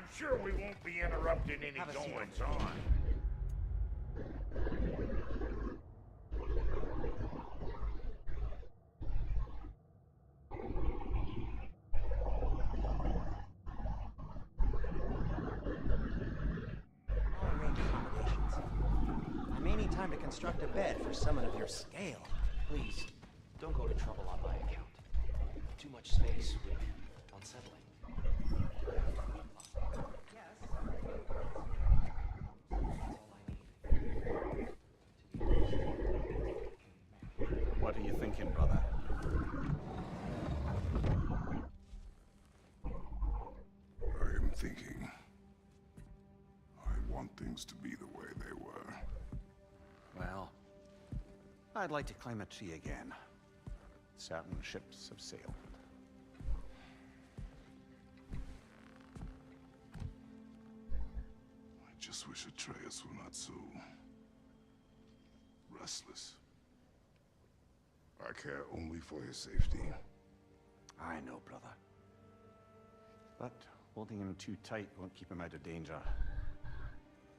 I'm sure we won't be interrupting any goings-on. I'll arrange accommodations. I may need time to construct a bed for someone of your scale. Please, don't go to trouble on my account. Too much space would be unsettling. What are you thinking, brother? I am thinking. I want things to be the way they were. Well, I'd like to climb a tree again. Certain ships have sailed. I just wish Atreus were not so restless. I care only for his safety. I know, brother. But holding him too tight won't keep him out of danger.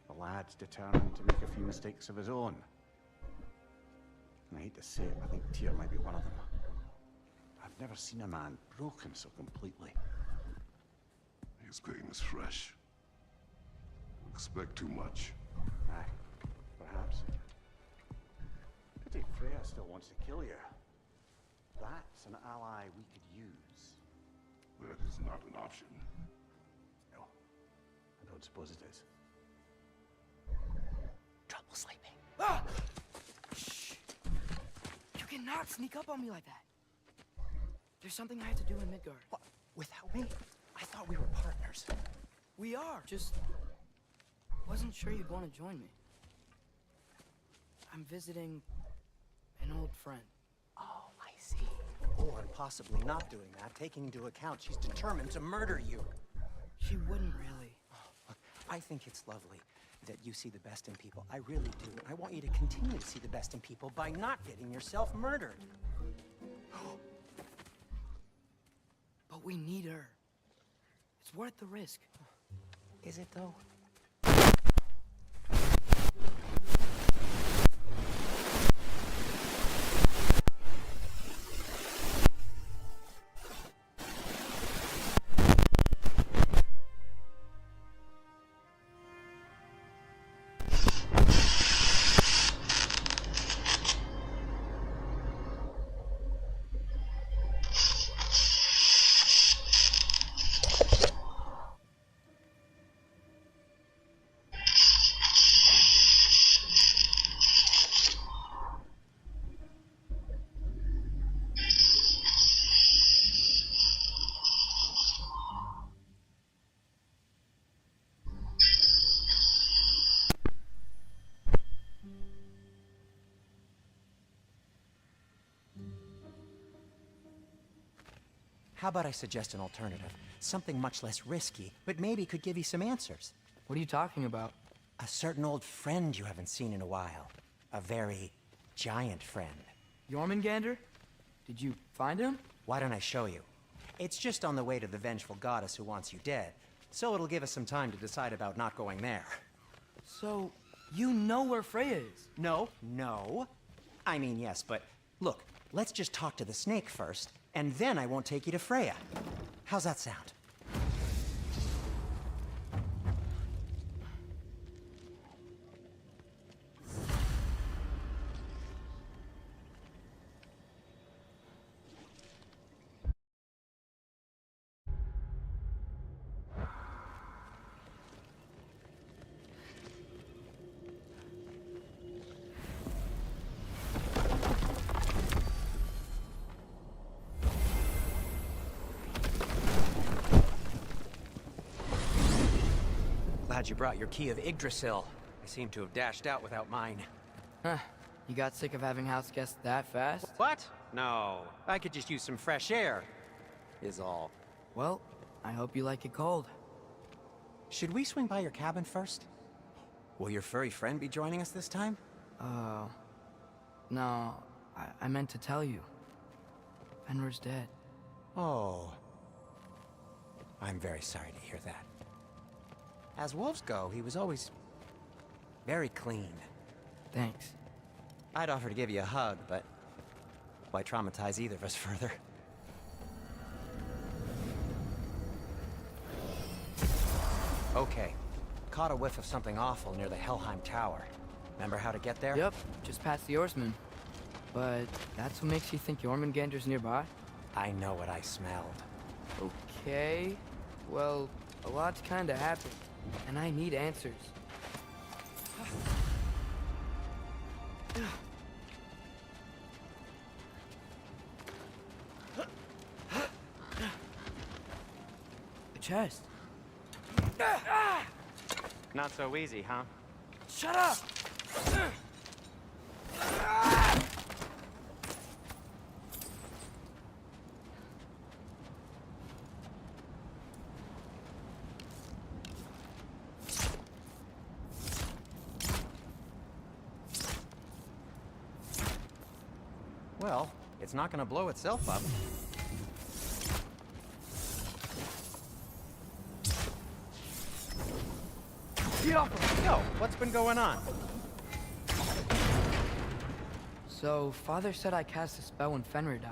The lad's determined to make a few mistakes of his own. And I hate to say it, I think Tyr might be one of them. I've never seen a man broken so completely. His pain is fresh. You expect too much. Aye, perhaps. Pity Freya still wants to kill you. That's an ally we could use. That is not an option. No, I don't suppose it is. Trouble sleeping. Ah! Shh! You cannot sneak up on me like that. There's something I have to do in Midgard. What? Without me? I thought we were partners. We are. Just wasn't sure you'd want to join me. I'm visiting an old friend. Oh, I see. Or possibly not doing that, taking into account she's determined to murder you. She wouldn't really. Look, I think it's lovely that you see the best in people. I really do. And I want you to continue to see the best in people by not getting yourself murdered. But we need her. It's worth the risk. Is it, though? How about I suggest an alternative? Something much less risky, but maybe could give you some answers. What are you talking about? A certain old friend you haven't seen in a while. A very giant friend. Jormungandr? Did you find him? Why don't I show you? It's just on the way to the vengeful goddess who wants you dead, so it'll give us some time to decide about not going there. So, you know where Freya is? No. I mean, yes, but look, let's just talk to the snake first, and then I won't take you to Freya. How's that sound? Glad you brought your key of Yggdrasil. I seem to have dashed out without mine. Huh. You got sick of having house guests that fast? What? No. I could just use some fresh air, is all. Well, I hope you like it cold. Should we swing by your cabin first? Will your furry friend be joining us this time? No. I meant to tell you. Fenrir's dead. Oh. I'm very sorry to hear that. As wolves go, he was always very clean. Thanks. I'd offer to give you a hug, but why traumatize either of us further? Okay. Caught a whiff of something awful near the Helheim Tower. Remember how to get there? Yep, just past the Oarsman. But that's what makes you think Jormungandr's nearby? I know what I smelled. Okay. Well, a lot's kinda happened, and I need answers. A chest. Not so easy, huh? Shut up! Well, it's not gonna blow itself up. Get off of me! Yo, what's been going on? So, Father said I cast a spell when Fenrir died,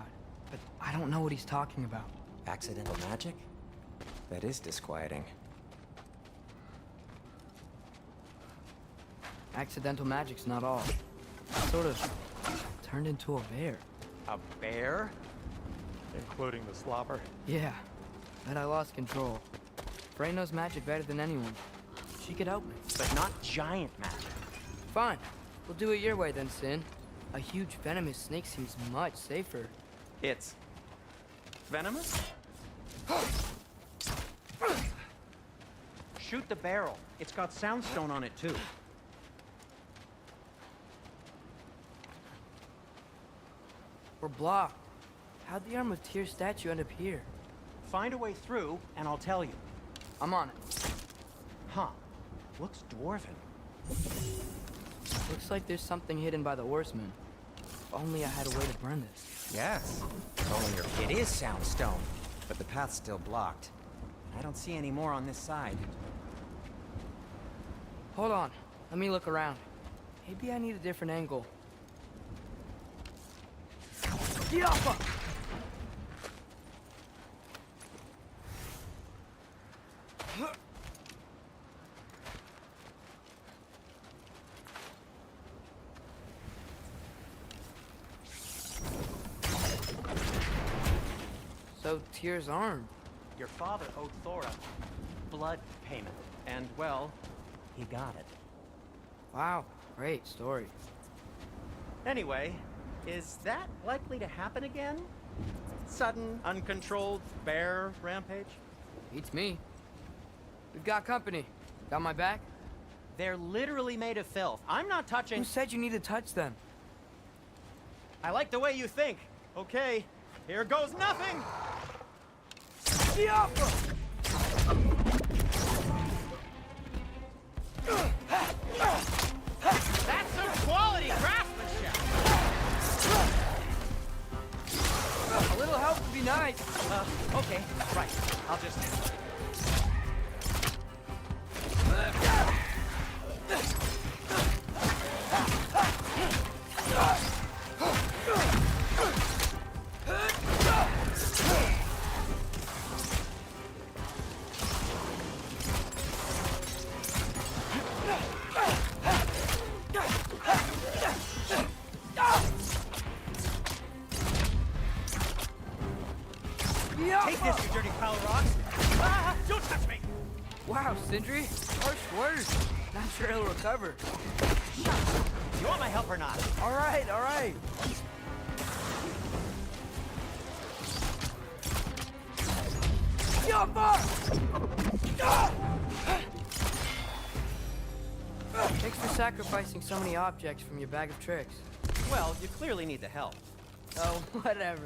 but I don't know what he's talking about. Accidental magic? That is disquieting. Accidental magic's not all. I sort of turned into a bear. A bear? Including the slobber. Yeah, but I lost control. Frey knows magic better than anyone. She could help me. But not giant magic. Fine. We'll do it your way then, Sin. A huge venomous snake seems much safer. It's venomous? Shoot the barrel. It's got soundstone on it too. We're blocked. How'd the Arm of Tyr statue end up here? Find a way through, and I'll tell you. I'm on it. Huh. Looks dwarven. Looks like there's something hidden by the Horseman. If only I had a way to burn this. Yes. It is soundstone, but the path's still blocked. I don't see any more on this side. Hold on. Let me look around. Maybe I need a different angle. Get off! So, Tyr's arm. Your father owed Thor a blood payment, and, well, he got it. Wow, great story. Anyway, is that likely to happen again? Sudden, uncontrolled bear rampage? Beats me. We've got company. Got my back? They're literally made of filth. I'm not touching... Who said you need to touch them? I like the way you think. Okay, here goes nothing! That's some quality craftsmanship! A little help would be nice. Okay, right. I'll just... Take this, you dirty pile of rocks! Ah, don't touch me! Wow, Sindri. Harsh words. Not sure he'll recover. You want my help or not? All right, all right. Thanks for sacrificing so many objects from your bag of tricks. Well, you clearly need the help. Oh, whatever.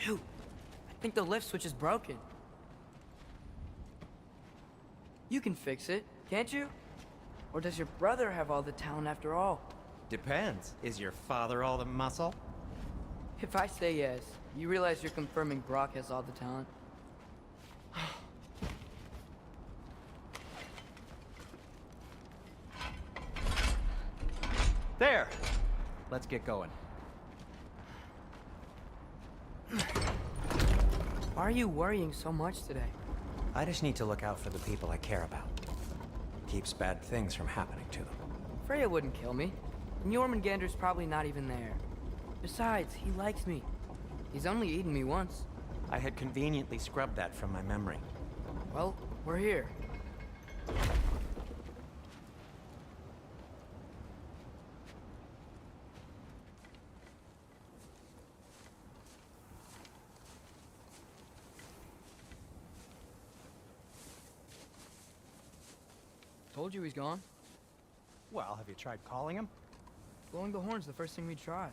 Shoot. I think the lift switch is broken. You can fix it, can't you? Or does your brother have all the talent after all? Depends. Is your father all the muscle? If I say yes, you realize you're confirming Brock has all the talent? There! Let's get going. Why are you worrying so much today? I just need to look out for the people I care about. Keeps bad things from happening to them. Freya wouldn't kill me. And Jormungandr's probably not even there. Besides, he likes me. He's only eaten me once. I had conveniently scrubbed that from my memory. Well, we're here. Told you he's gone. Well, have you tried calling him? Blowing the horn's the first thing we tried.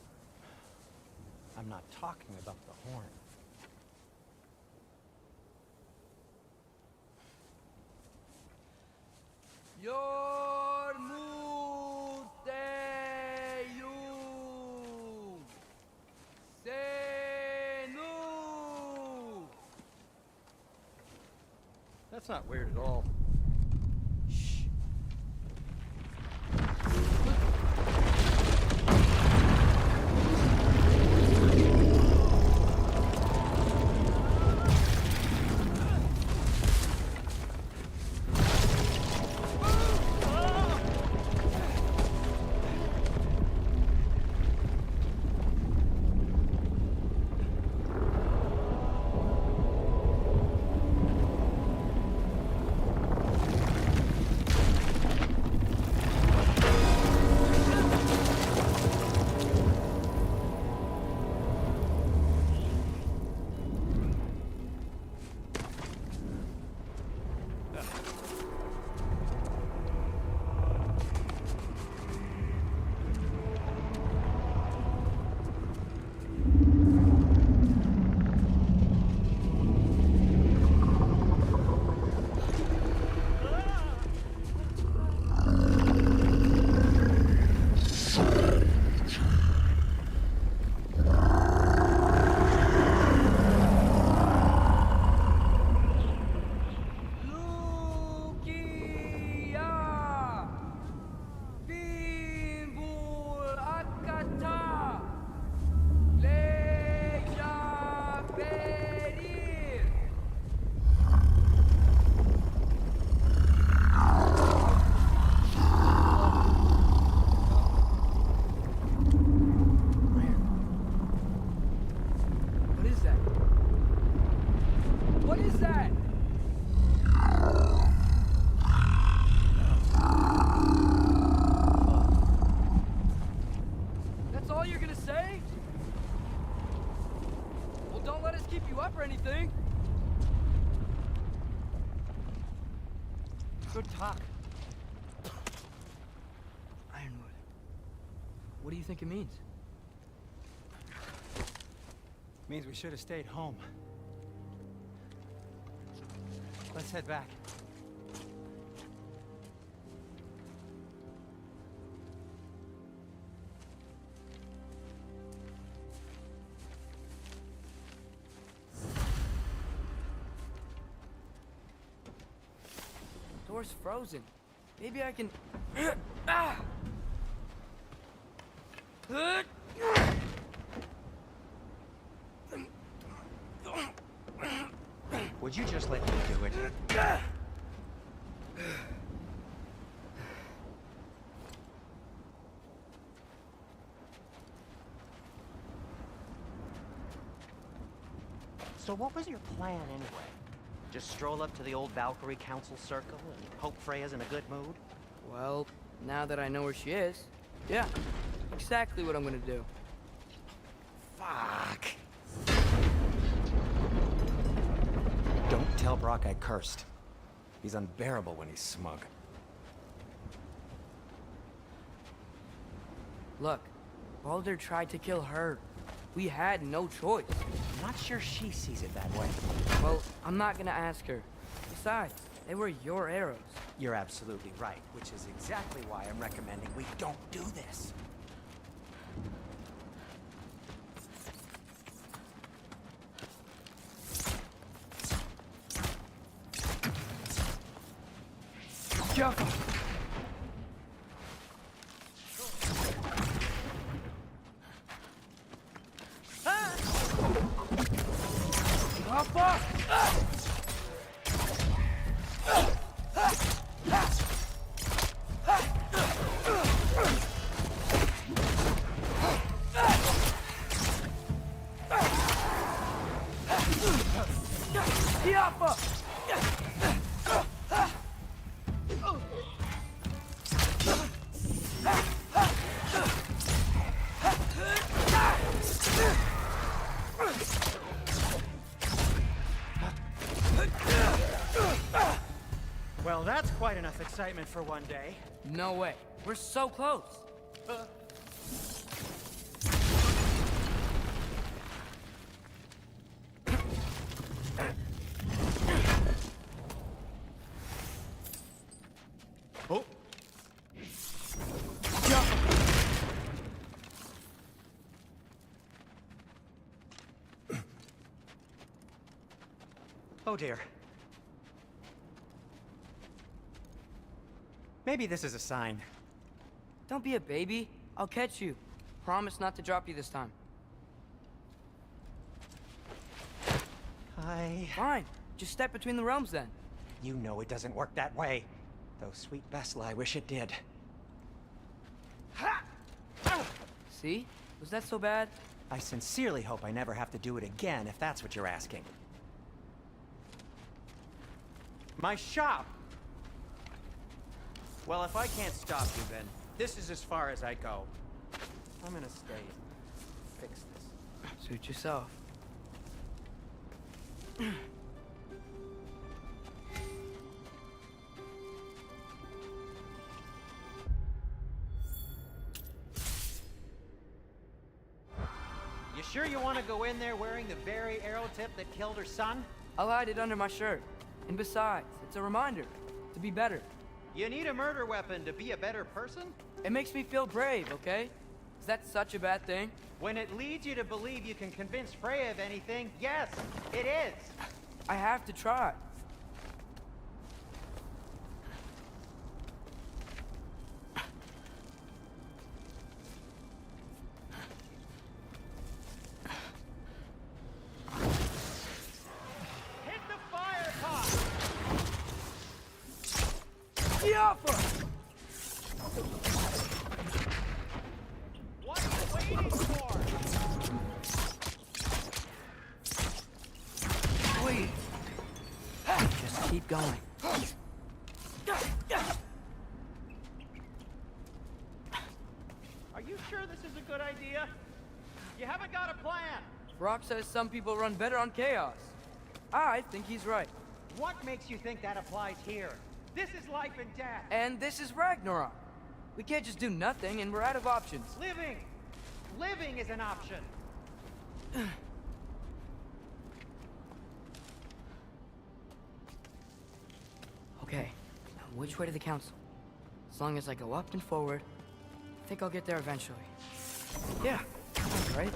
I'm not talking about the horn. That's not weird at all. Good talk. Ironwood. What do you think it means? Means we should have stayed home. Let's head back. Door's frozen. Maybe I can... Ah! Would you just let me do it? So what was your plan anyway? Just stroll up to the old Valkyrie Council circle and hope Freya's in a good mood? Well, now that I know where she is, yeah, exactly what I'm gonna do. Fuck. Don't tell Brock I cursed. He's unbearable when he's smug. Look, Baldur tried to kill her. We had no choice. I'm not sure she sees it that way. Well, I'm not gonna ask her. Besides, they were your arrows. You're absolutely right, which is exactly why I'm recommending we don't do this. Careful! Papa! Well, that's quite enough excitement for one day. No way. We're so close. Oh. Oh dear. Maybe this is a sign. Don't be a baby. I'll catch you. Promise not to drop you this time. Fine. Just step between the realms then. You know it doesn't work that way. Though sweet Bessel, I wish it did. See? Was that so bad? I sincerely hope I never have to do it again, if that's what you're asking. My shop! Well, if I can't stop you, then this is as far as I go. I'm gonna stay and fix this. Suit yourself. You sure you want to go in there wearing the very arrow tip that killed her son? I'll hide it under my shirt. And besides, it's a reminder to be better. You need a murder weapon to be a better person? It makes me feel brave, okay? Is that such a bad thing? When it leads you to believe you can convince Freya of anything, yes, it is. I have to try. Hit the fire pot! Diafa! What are you waiting for? Wait. Just keep going. Are you sure this is a good idea? You haven't got a plan. Brock says some people run better on chaos. I think he's right. What makes you think that applies here? This is life and death. And this is Ragnarok. We can't just do nothing and we're out of options. Living! Living is an option. Okay, now which way to the council? As long as I go up and forward, I think I'll get there eventually. Yeah, that's right.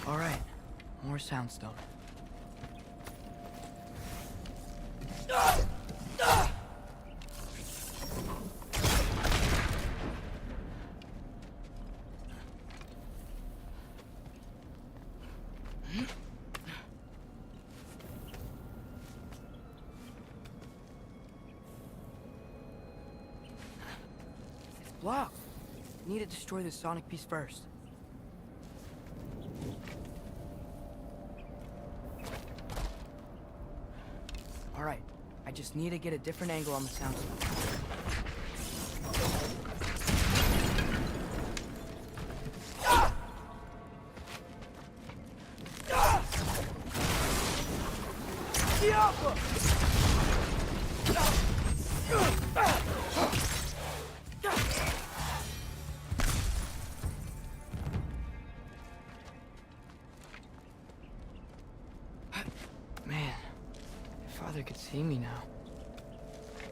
All right, more soundstone. block. Need to destroy the sonic piece first. Alright, I just need to get a different angle on the sound stuff. Man, if Father could see me now,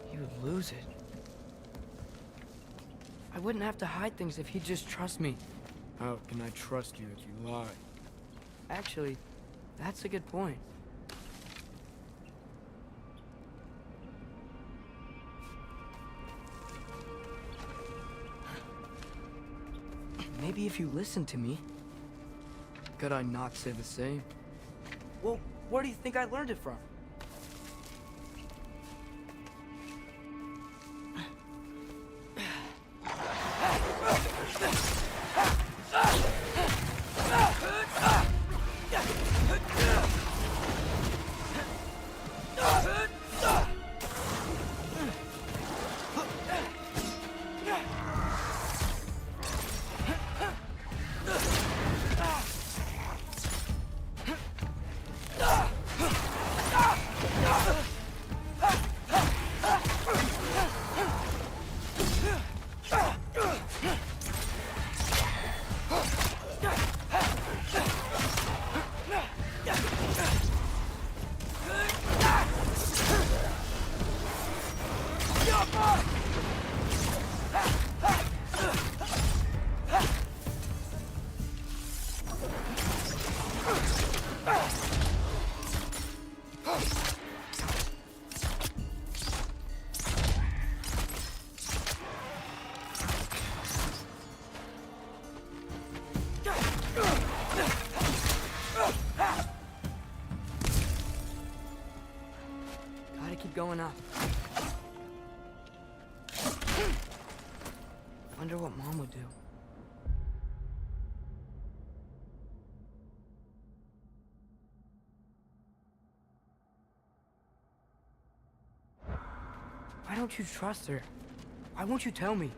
he would lose it. I wouldn't have to hide things if he'd just trust me. How can I trust you if you lie? Actually, that's a good point. Maybe if you listen to me. Could I not say the same? Well, where do you think I learned it from? Gotta keep going up. Wonder what Mom would do. Why don't you trust her? Why won't you tell me?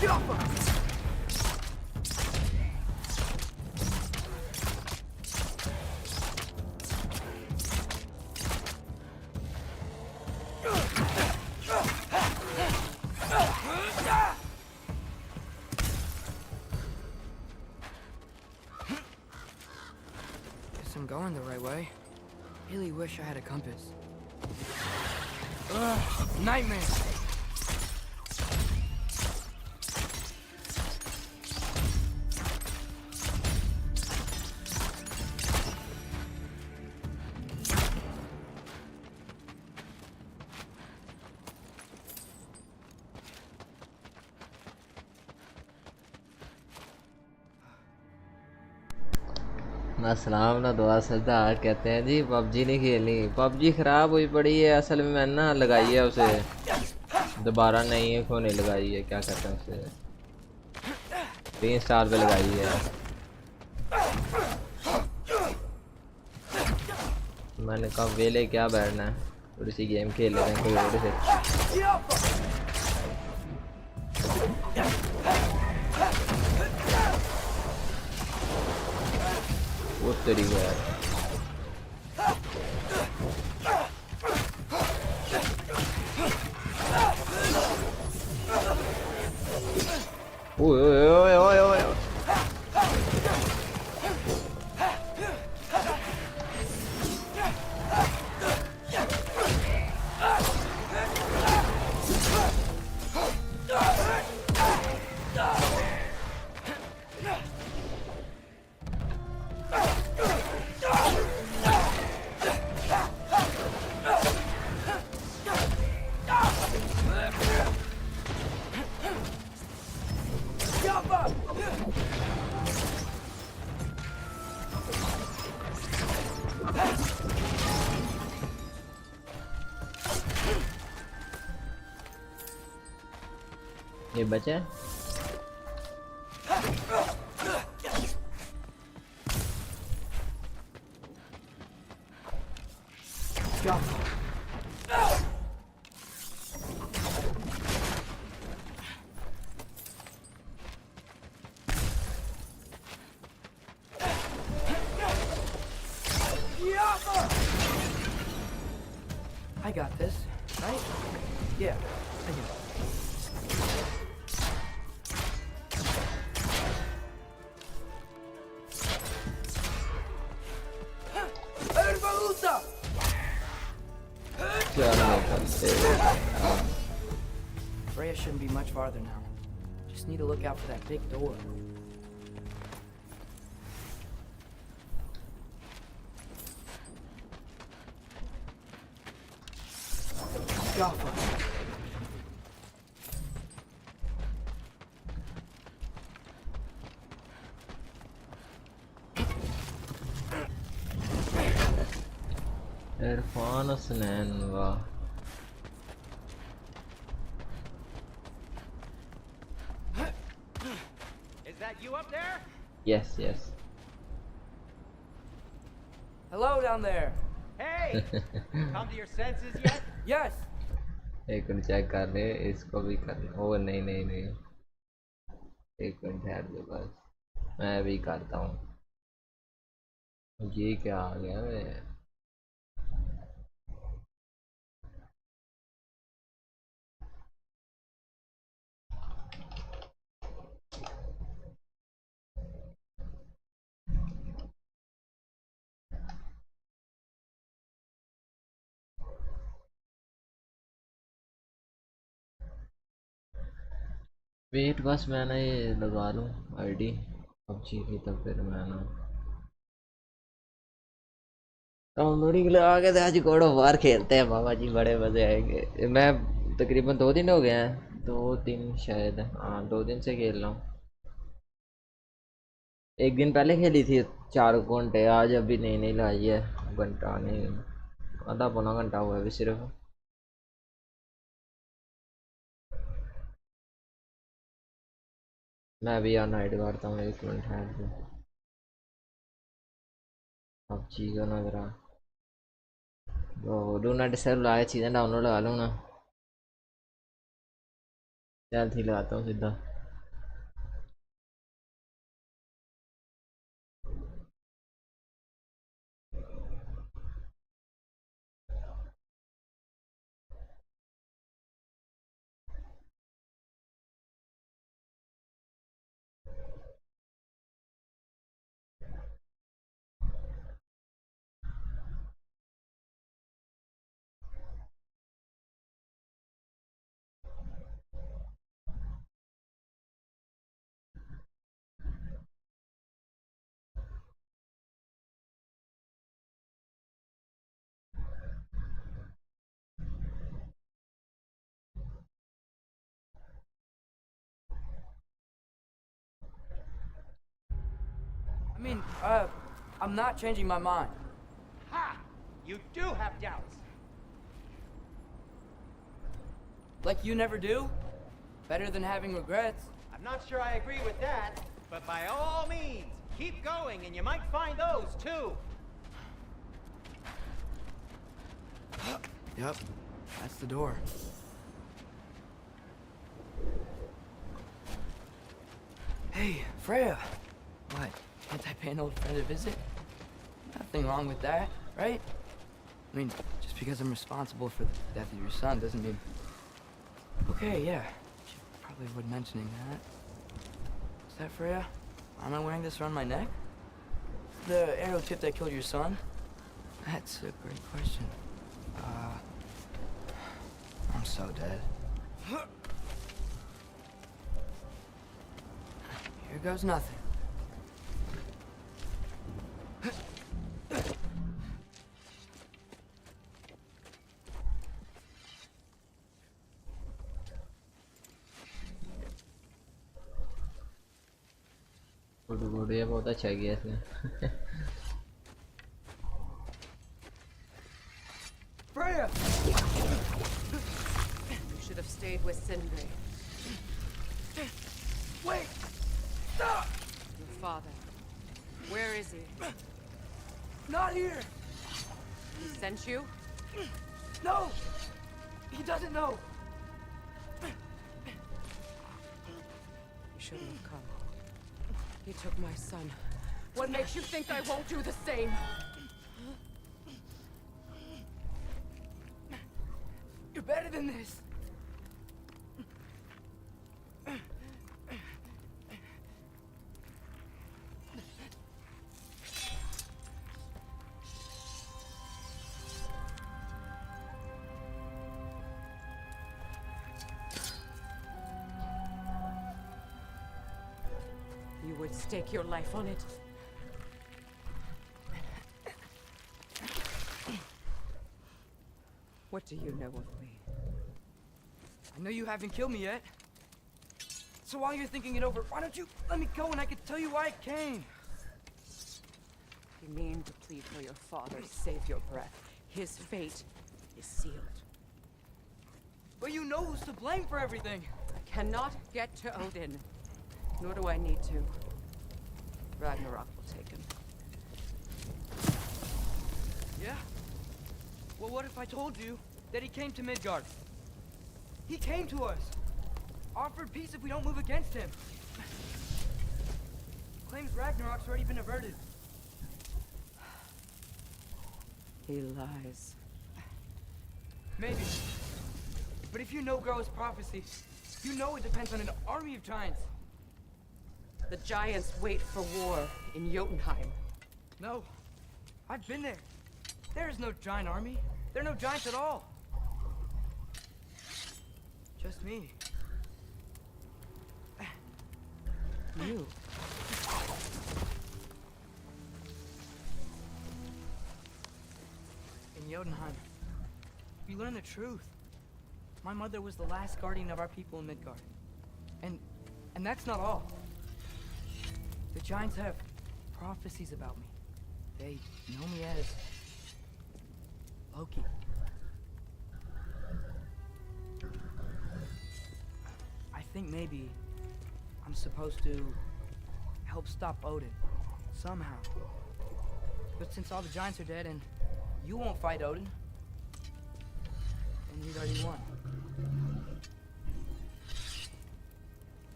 Get off her! Guess I'm going the right way. Really wish I had a compass. Ugh, nightmare! असलाम ना दुआ सदा कहते हैं जी PUBG नहीं खेलनी PUBG ख़राब हुई पड़ी है असल में मैंने ना लगाई है उसे दोबारा नहीं है खोने लगाई है क्या कहते हैं उसे 3 स्टार पे लगाई है मैंने कहा वेले क्या बैठना है थोड़ी सी गेम खेल लेते हैं कोई और से वो तरीका है ओए ओए ओए ओए ओए ये बचा है I got this, right? Yeah, I do. Freya shouldn't be much farther now. Just need to look out for that big door. Jaffa. Irfan Hasnain वाह Is that you up there? yes yes Hello down there. Hey! Come to your senses yet? Yes. एक minute check कर रहे हैं इसको भी करना ओ नहीं नहीं नहीं एक मिनट ठहर दो बस मैं भी करता हूँ ये क्या आ गया मैं वेट बस मैं ना ये लगा लूँ आईडी पबजी की तब फिर मैं ना डाउनलोडिंग लगा के आज गॉड ऑफ वार खेलते हैं बाबा जी बड़े मजे आएंगे मैं तकरीबन 2 दिन हो गए हैं 2 दिन शायद हाँ 2 दिन से खेल रहा हूँ एक दिन पहले खेली थी 4 घंटे आज अभी नहीं नहीं लाई है घंटा नहीं आधा पौना घंटा हुआ है अभी सिर्फ मैं भी यार नाइट करता हूँ 1 मिनट है अब चीज़ ना जरा तो डू नॉट डिस्टर्ब लाए चीज़ें डाउनलोड लगा लूँ ना चल ठीक लगाता हूँ सीधा I mean, I'm not changing my mind. Ha! You do have doubts. Like you never do? Better than having regrets. I'm not sure I agree with that, but by all means, keep going and you might find those too. Yep, that's the door. Hey, Freya. What? Can't I pay an old friend a visit? Nothing wrong with that, right? I mean, just because I'm responsible for the death of your son doesn't mean... Okay, yeah. Should probably avoid mentioning that. Is that Freya? Am I wearing this around my neck? The arrow tip that killed your son? That's a great question. I'm so dead. Here goes nothing. ये बहुत अच्छा किया इसने Freya! You should have stayed with Sindri. Wait! Stop! Your father. Where is he? Not here! He sent you? No! He doesn't know! You shouldn't have come. He took my son. What makes you think I won't do the same? You're better than this! You would stake your life on it. What do you know of me? I know you haven't killed me yet. So while you're thinking it over, why don't you let me go and I can tell you why I came? You mean to plead for your father, save your breath. His fate is sealed. But you know who's to blame for everything. I cannot get to Odin. Nor do I need to. Ragnarok will take him. Yeah? Well, what if I told you that he came to Midgard? He came to us. Offered peace if we don't move against him. Claims Ragnarok's already been averted. He lies. Maybe. But if you know Groa's prophecy, you know it depends on an army of giants. The giants wait for war in Jotunheim. No. I've been there. There is no giant army. There are no giants at all. Just me. You? In Jotunheim, we learn the truth. My mother was the last guardian of our people in Midgard. And that's not all. The giants have prophecies about me. They know me as Loki. I think maybe I'm supposed to help stop Odin, somehow. But since all the giants are dead and you won't fight Odin, and he's already won.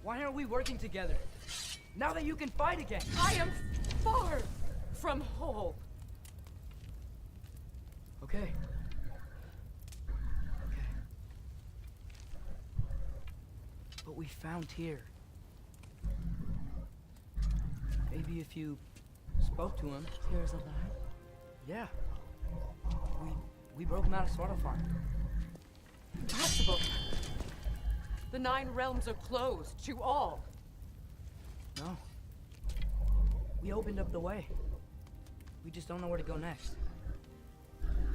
Why aren't we working together? Now that you can fight again! I am far from whole. Okay. Okay. But we found Tyr. Maybe if you spoke to him. Tyr's alive? Yeah. We broke him out of Svartalfheim. Impossible. The 9 realms are closed to all. No. We opened up the way. We just don't know where to go next.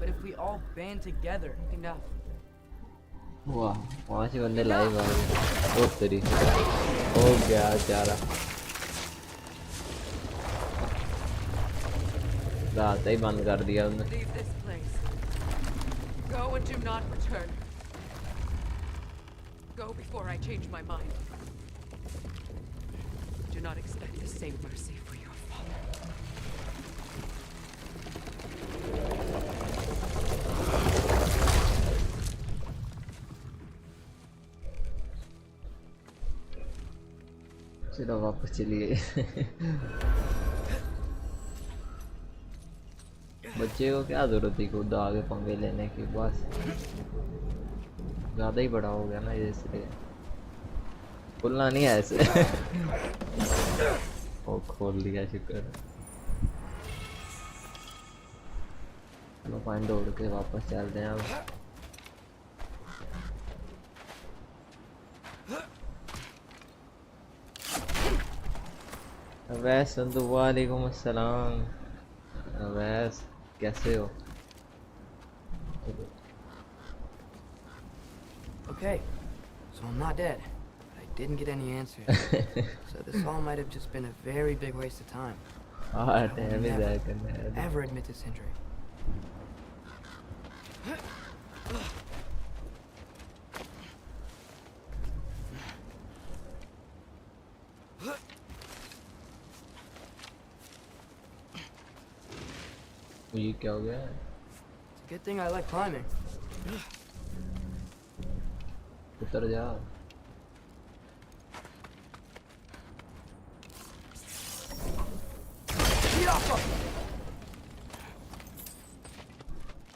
But if we all band together... Enough. वाह 5 बंदे live आ गए ओ तेरी हो गया बेचारा रात ही बंद कर दिया उसने। Leave this place. Go and do not return. Go before I change my mind. Do not expect the same mercy for your father. चलो वापस चलिए। बच्चे को क्या जरूरत थी खुद आगे पंगे लेने की, बस ज़्यादा ही बड़ा हो गया ना ये, इसलिए खुलना नहीं है ऐसे। वो खोल दिया, शुक्र। चलो फाइन दौड़ के वापस चलते हैं अब। अवैस वालेकुम अस्सलाम। अवैस कैसे हो? Okay, so I'm not dead. I didn't get any answers. So this all might have just been a very big waste of time. I will never, ever admit this injury. ये क्या हो गया? It's a good thing I like climbing. उतर जा।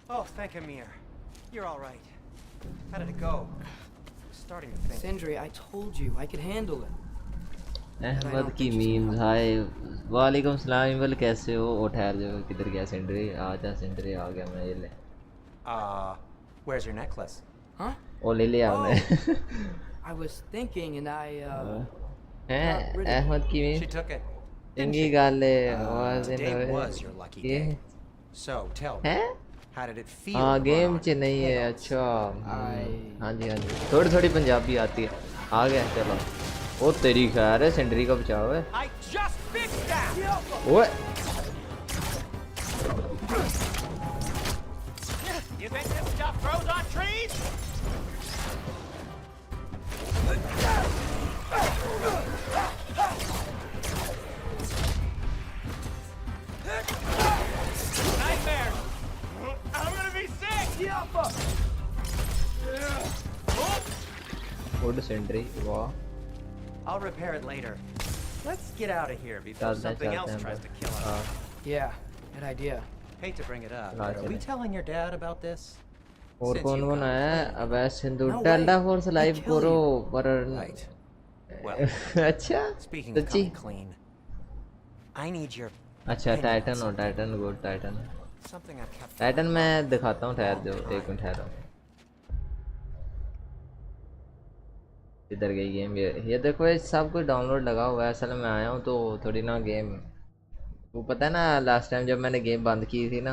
Oh, thank Amir. You're all right. How did it go? I'm starting to think. Sindri, I told you I could handle it. Ahmad की memes हाय। वालेकुम सलाम email, कैसे हो? ओ ठहर जाओ, किधर गया सिंड्री? आ जा सिंड्री, आ गया मैं। ये ले। Where's your necklace? Huh? ओ ले लिया हमने। I was thinking and I Ahmad की मीम्स। She took it. इंगी गाले Today was your lucky day. So tell me, how did it feel? हाँ गेम च नहीं है। अच्छा हाँ जी हाँ जी, थोड़ी थोड़ी पंजाबी आती है। आ गया चलो। ओ तेरी खैर है, सेंडरी का बचाव है। I just fixed that. ओए You think this stuff grows on trees? Nightmare. I'm gonna be sick. Good sundry, वाह। I'll repair it later. Let's get out of here before something else tries to kill us. Yeah, good idea. Hate to bring it up, but are we telling your dad about this? और कौन बनाया है? अबे Sindhu delta force live करो पर अच्छा सच्ची। I need your अच्छा टाइटन हो, टाइटन गुड टाइटन। टाइटन मैं दिखाता हूँ, ठहर दो एक मिनट ठहरो। इधर गई गेम। ये देखो ये सब कुछ डाउनलोड लगा हुआ है। असल में आया हूँ तो थोड़ी ना गेम, वो पता है ना लास्ट टाइम जब मैंने गेम बंद की थी ना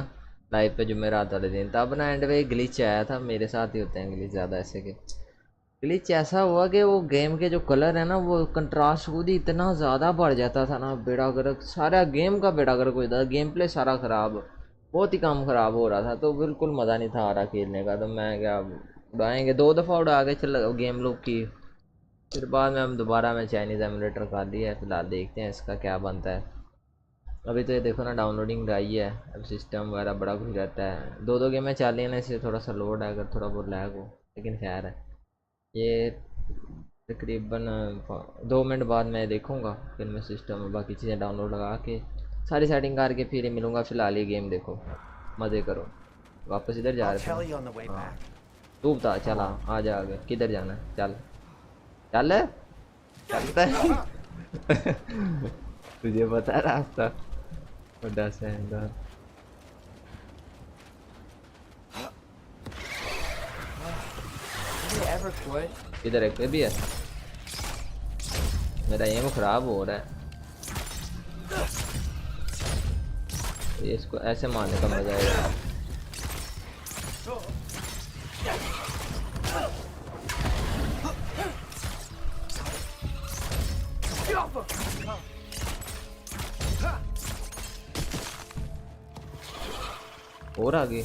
लाइव पे जुमेरात वाले दिन, तब ना एंड पे ग्लिच आया था। मेरे साथ ही होते हैं ग्लिच ज़्यादा ऐसे के। ग्लिच ऐसा हुआ कि वो गेम के जो कलर है ना वो कंट्रास्ट खुद ही इतना ज़्यादा बढ़ जाता था ना, बेड़ा गर्क, सारा गेम का बेड़ा गर्क हो जाता था। गेम प्ले सारा ख़राब, बहुत ही काम ख़राब हो रहा था, तो बिल्कुल मज़ा नहीं था आ रहा खेलने का। तो मैं क्या उड़ाएंगे, 2 दफ़ा उड़ा के चल गेम लोग की। फिर बाद में हम दोबारा मैं चाइनीज़ एमुलेटर कर लिया है। फिलहाल देखते हैं इसका क्या बनता है। अभी तो ये देखो ना डाउनलोडिंग आई है, अब सिस्टम वगैरह बड़ा कुछ रहता है। 2 गेमें चल रही हैं ना, इससे थोड़ा सा लोड है, अगर थोड़ा बहुत लैग हो, लेकिन खैर है। ये तकरीबन 2 मिनट बाद मैं देखूँगा, फिर मैं सिस्टम में बाकी चीज़ें डाउनलोड लगा के सारी सेटिंग करके फिर मिलूँगा। फिलहाल ये गेम देखो, मज़े करो। वापस इधर जा रहे थे। हाँ तू बता, चला आ जा आगे, किधर जाना है? चल चल चलता है। तुझे पता है रास्ता बड़ा सा है। इधर एक भी है। मेरा एम खराब हो रहा है, ये इसको ऐसे मारने का मजा आएगा। और आगे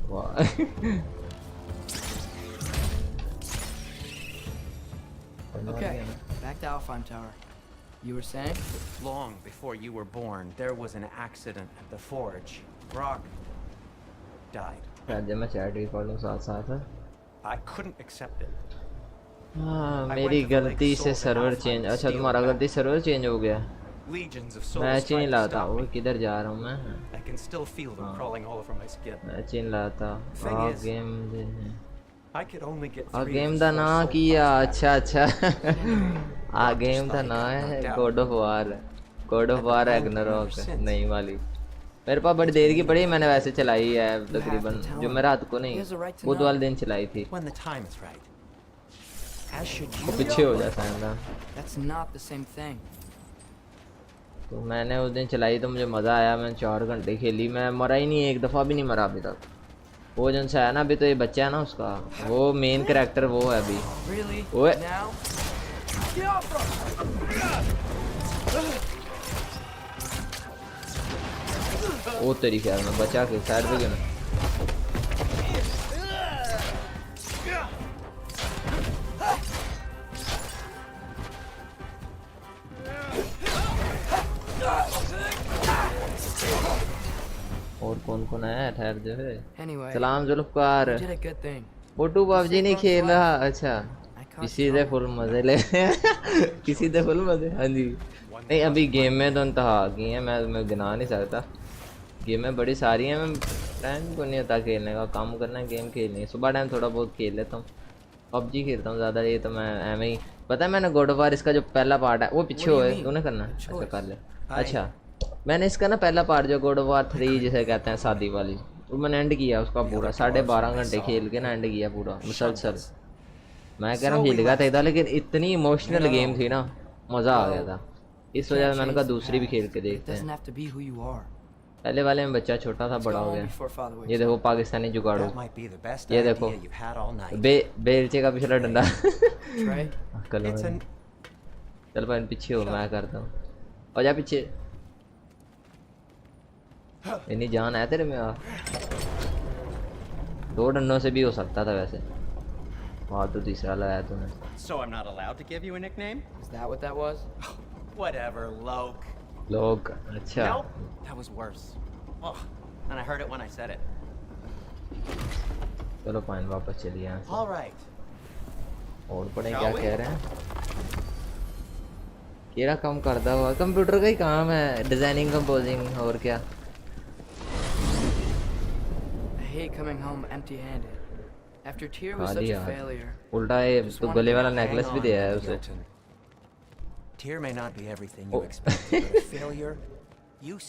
वाह Okay, back to Alfheim Tower. You were saying? Long before you were born, there was an accident at the forge. Brock died. आज मैं चैट रिकॉर्ड हूँ साथ साथ है। I couldn't accept it. हाँ मेरी गलती से सर्वर चेंज। अच्छा तुम्हारा गलती सर्वर चेंज हो गया। मैच ही नहीं लाता। वो किधर जा रहा हूँ मैं? मैच ही नहीं लाता। गेम दा ना किया। अच्छा गेम दा ना है गॉड ऑफ वार रैग्नारॉक नई वाली। मेरे पास बड़ी देर की पड़ी, मैंने वैसे चलाई है तकरीबन जो मैं रात को नहीं बुध वाले दिन चलाई थी। वो पीछे हो जाता है ना। तो मैंने उस दिन चलाई तो मुझे मज़ा आया। मैंने 4 घंटे खेली, मैं मरा ही नहीं, एक दफ़ा भी नहीं मरा अभी तक। वो जन सा है ना अभी तो ये बच्चा है ना उसका, वो मेन कैरेक्टर वो है अभी। वो वो तेरी ख्याल में बचा के साइड पे गया। और कौन है ठहर जो है। सलाम जुल्फकार। फोटो पबजी नहीं खेल रहा। अच्छा किसी से फुल मजे ले किसी से फुल मजे। हाँ जी नहीं अभी गेम में तो इंतहा की है, मैं गिना नहीं सकता। गेम में बड़ी सारी हैं, मैं टाइम को नहीं होता खेलने का, काम करना है गेम खेलनी है। सुबह टाइम थोड़ा बहुत खेल लेता हूँ, पबजी खेलता हूँ ज़्यादा। ये तो मैं एवं ही पता है मैंने गॉड ऑफ वार इसका जो पहला पार्ट है वो पीछे हुआ है तूने करना। अच्छा कर ले। अच्छा मैंने इसका ना पहला पार्ट जो गॉड ऑफ वार 3 जिसे कहते हैं शादी वाली, वो मैंने एंड किया उसका पूरा 12.5 घंटे खेल के ना एंड किया पूरा मुसलसल। मैं कह रहा हूँ हिल गया था, लेकिन इतनी इमोशनल गेम थी ना, मज़ा आ गया था। इस वजह से मैंने कहा दूसरी भी खेल के देखते हैं। पहले वाले में बच्चा छोटा था बड़ा हो गया। ये देखो पाकिस्तानी जुगाड़ू, ये देखो बेलचे का पिछला डंडा चल भाई पीछे हो, मैं करता हूँ। और जा पीछे, इतनी जान है तेरे में यार। 2 डंडों से भी हो सकता था वैसे। वहाँ तो तीसरा लगाया तूने। So I'm not allowed to give you a nickname? Is that what that was? Whatever, Loke. Loke, अच्छा। Nope, that was worse. Oh, and I heard it when I said it. चलो पाइन वापस चलिए यहाँ से। All right. और पढ़े क्या कह रहे हैं? केरा काम करता हुआ कंप्यूटर का ही काम है, डिजाइनिंग कंपोजिंग और क्या। I hate coming home empty-handed. After Tyr was such a failure. उल्टा ये तो गले वाला नेकलेस भी दिया है उसे। Tyr may not be everything you expected, but a failure.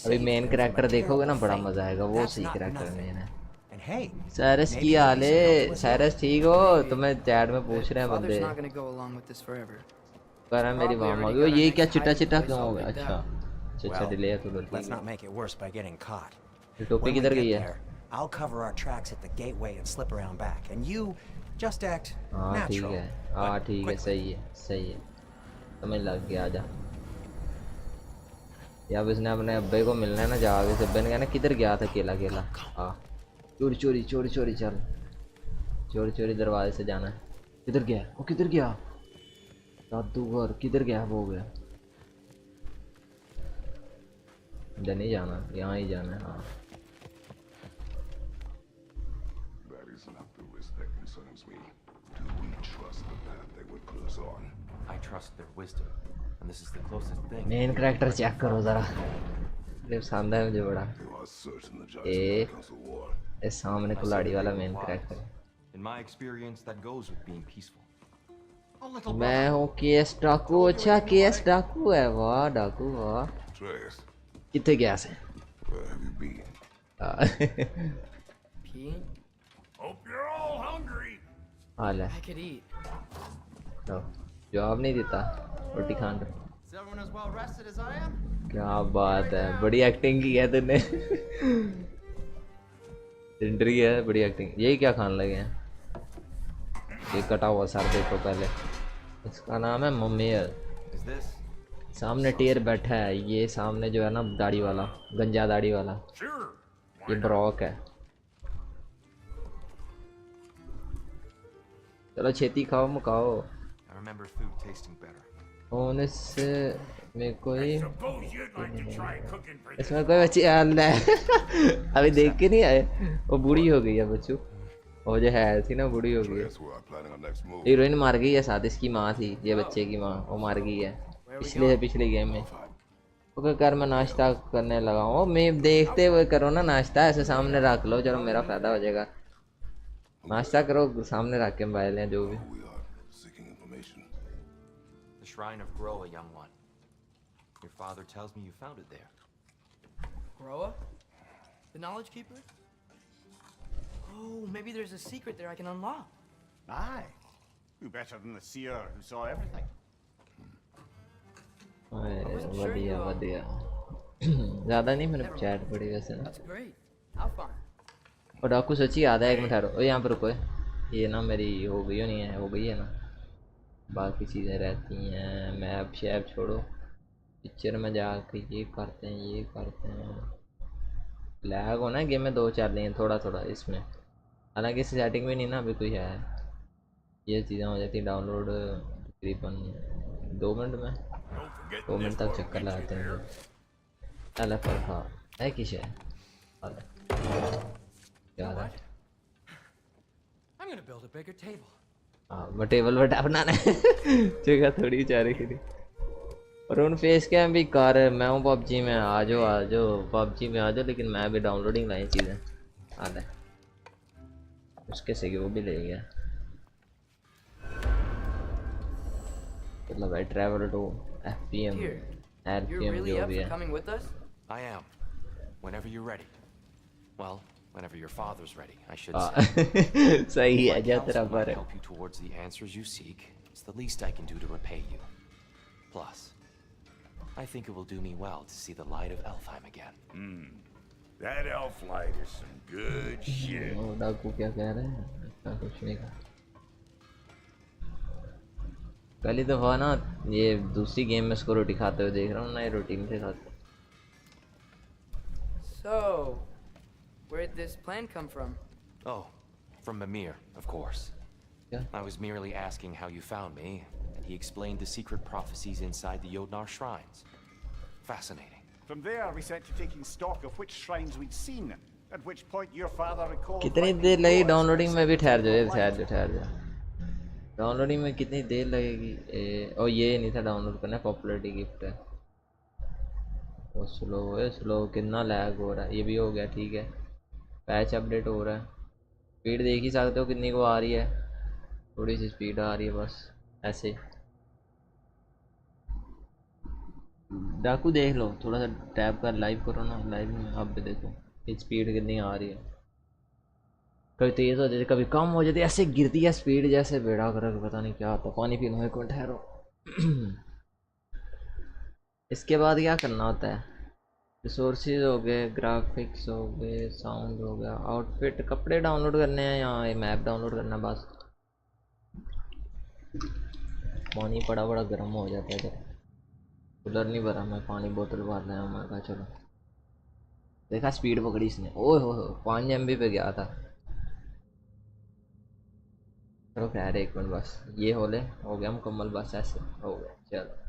अभी मेन कैरेक्टर देखोगे ना बड़ा मजा आएगा, वो सही कैरेक्टर मेन है। साइरस की हाल है? साइरस ठीक हो? तुम्हें चैट में पूछ रहे हैं बंदे। कर रहा मेरी मामा वो ये क्या चिट्टा चिट्टा क्यों हो गया? अच्छा अच्छा डिले है तो गलती। टोपी किधर गई है? I'll cover our tracks at the gateway and slip around back, and you just act natural. ठीक है, हाँ ठीक है, सही है समझ लग गया। आजा या अब इसने अपने अब्बे को मिलना है ना, जाके अब्बे ने कहना किधर गया था अकेला हाँ चोरी चल चोरी दरवाजे से जाना है। किधर गया वो? किधर गया जादूगर? किधर गया वो? गया इधर नहीं जाना, यहाँ ही जाना है। हाँ मेन कैरेक्टर चेक करो जरा, पसंद है मुझे बड़ा। ये सामने कुल्हाड़ी वाला मेन कैरेक्टर। मैं हूँ केएस डाकू। अच्छा केएस डाकू है, वाह डाकू वाह। कितने गया से? हाल है जवाब नहीं देता, रोटी खान। क्या बात है, बड़ी एक्टिंग की है तूने इंट्री है, बड़ी एक्टिंग। यही क्या खान लगे हैं? ये कटा हुआ सर देखो पहले। इसका नाम है ममेयर। सामने टेर बैठा है, ये सामने जो है ना दाढ़ी वाला, गंजा दाढ़ी वाला, ये ब्रॉक है। चलो छेती खाओ मुकाओ। फोन इससे मेरे को ही इसमें कोई बच्ची आंदा है अभी देख के नहीं आए। वो बूढ़ी हो गई है बच्चू, वो जो है थी ना बूढ़ी हो गई है। हीरोइन मार गई है, साथ इसकी माँ थी, ये बच्चे की माँ, वो मार गई है पिछले गेम में। ओके कर मैं नाश्ता करने लगा हूँ। मैं देखते हुए करो ना नाश्ता, ऐसे सामने रख लो, चलो मेरा फायदा हो जाएगा। नाश्ता करो सामने रख के मोबाइल है जो भी। The Shrine of Groa, young one. Your father tells me you found it there. Groa? The Knowledge Keeper? Oh, maybe there's a secret there I can unlock. Aye. Who better than the seer who saw everything? बढ़िया बढ़िया। ज़्यादा नहीं मैंने chat पढ़ी वैसे ना। That's great. How fun. और डाकू सच्ची याद है, एक मिनट ठहरो, यहाँ पर रुको। ये ना मेरी हो गई हो नहीं है, हो गई है ना, बाकी चीज़ें रहती हैं। मैप शैप छोड़ो, पिक्चर में जाके ये करते हैं, ये करते हैं। लैग होना है गेम में 2-4 दिन थोड़ा थोड़ा इसमें, हालांकि इस सेटिंग में नहीं ना अभी कोई है। ये चीज़ें हो जाती डाउनलोड तकरीबन 2 मिनट में, 2 मिनट तक चक्कर लगाते हैं। अल पर हाँ है किस है क्या है? I'm gonna build a bigger table. हाँ मैं टेबल बटा बनाना है जगह थोड़ी चारे की थी। और उन फेस कैम भी कार है, मैं हूँ पबजी में, आ जाओ पबजी में आ जाओ, लेकिन मैं भी डाउनलोडिंग लाई चीज़ें आधा उसके से वो भी ले गया। मतलब भाई ट्रैवल टू एफपीएम एलपीएम जो भी है। I am. Whenever you're ready. Well, whenever your father's ready, I should say. सही है जा तेरा पर help you towards the answers you seek. It's the least I can do to repay you. Plus, I think it will do me well to see the light of Elfheim again. That elf light is some good shit. डाकू क्या कह रहे हैं? इतना कुछ नहीं कहा। पहली दफा ना ये दूसरी गेम में इसको रोटी खाते हुए देख रहा हूँ ना, ये रोटी में खाते। So, where'd this plan come from? Oh, from Mimir, of course. Yeah. I was merely asking how you found me, and he explained the secret prophecies inside the Yodnar shrines. Fascinating. From there, we set to taking stock of which shrines we'd seen, at which point your father recalled... कितनी देर लगी downloading में? भी ठहर जाओ downloading में कितनी देर लगेगी? और ये नहीं था डाउनलोड करना, पॉपुलरिटी गिफ्ट है वो स्लो है, स्लो कितना लैग हो रहा है। ये भी हो गया ठीक है, पैच अपडेट हो रहा है। स्पीड देख ही सकते हो कितनी को आ रही है, थोड़ी सी स्पीड आ रही है बस ऐसे। डाकू देख लो, थोड़ा सा टैप कर लाइव करो ना, लाइव में आप भी देखो कि स्पीड कितनी आ रही है। कभी तेज़ हो जाती है, कभी कम हो जाती है, ऐसे गिरती है स्पीड जैसे बेड़ा कर, पता नहीं क्या होता। पानी पी लो एक मिनट ठहरो। इसके बाद क्या करना होता है? रिसोर्सेज हो गए, ग्राफिक्स हो गए, साउंड हो गया, आउटफिट, कपड़े डाउनलोड करने हैं, यहाँ मैप डाउनलोड करना बस। पानी बड़ा गर्म हो जाता है, जब कूलर नहीं भरा मैं, पानी बोतल भर रहा हूँ। मैं कहा चलो, देखा स्पीड पकड़ी इसने, ओह हो 5 MB पे गया था। चलो खैर एक मिनट बस, ये हो गया मुकम्मल, बस ऐसे हो गया। चलो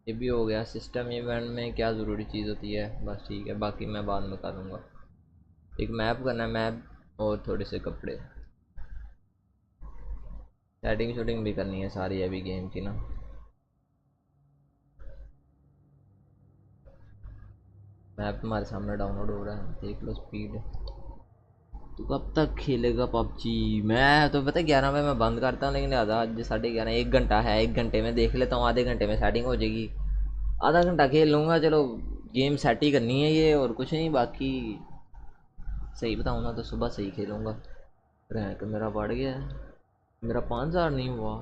ये भी हो गया। सिस्टम इवेंट में क्या ज़रूरी चीज़ होती है बस ठीक है, बाकी मैं बाद में करूँगा। एक मैप करना है, मैप और थोड़े से कपड़े, सेटिंग शूटिंग भी करनी है सारी अभी गेम की ना। मैप तुम्हारे सामने डाउनलोड हो रहा है, देख लो स्पीड। तो कब तक खेलेगा पबजी? मैं तो पता 11 बजे मैं बंद करता हूँ, लेकिन आधा 11:30 1 घंटा है, 1 घंटे में देख लेता हूँ, आधे घंटे में सेटिंग हो जाएगी, आधा घंटा खेल लूँगा। चलो गेम सेट ही करनी है ये, और कुछ नहीं। बाकी सही बताऊँ ना तो सुबह सही खेलूँगा। रैंक मेरा बढ़ गया है, मेरा 5000 नहीं हुआ,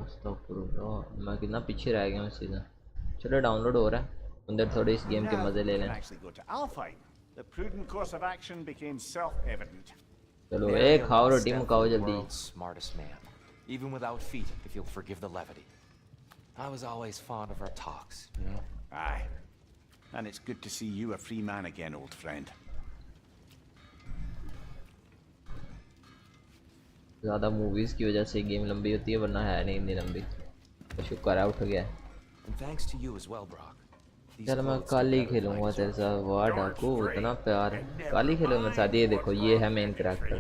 मैं कितना पीछे रह गया इस सीज़न। चलो डाउनलोड हो रहा है, अंदर थोड़े इस गेम के मज़े ले लें। चलो एक खाओ रोटी मुकाओ जल्दी। Smartest man, even without feet, if you'll forgive the levity. I was always fond of our talks, you know. Aye. And it's good to see you a free man again, old friend. ज़्यादा movies की वजह से game लंबी होती है, वरना है नहीं इतनी लंबी। तो शुक्र है उठ गया। And thanks to you as well, Brock. चल मैं कल ही खेलूँगा तेरे साथ वार डाकू, इतना प्यार कल ही खेलो मेरे साथ। ये देखो ये है मेन कैरेक्टर,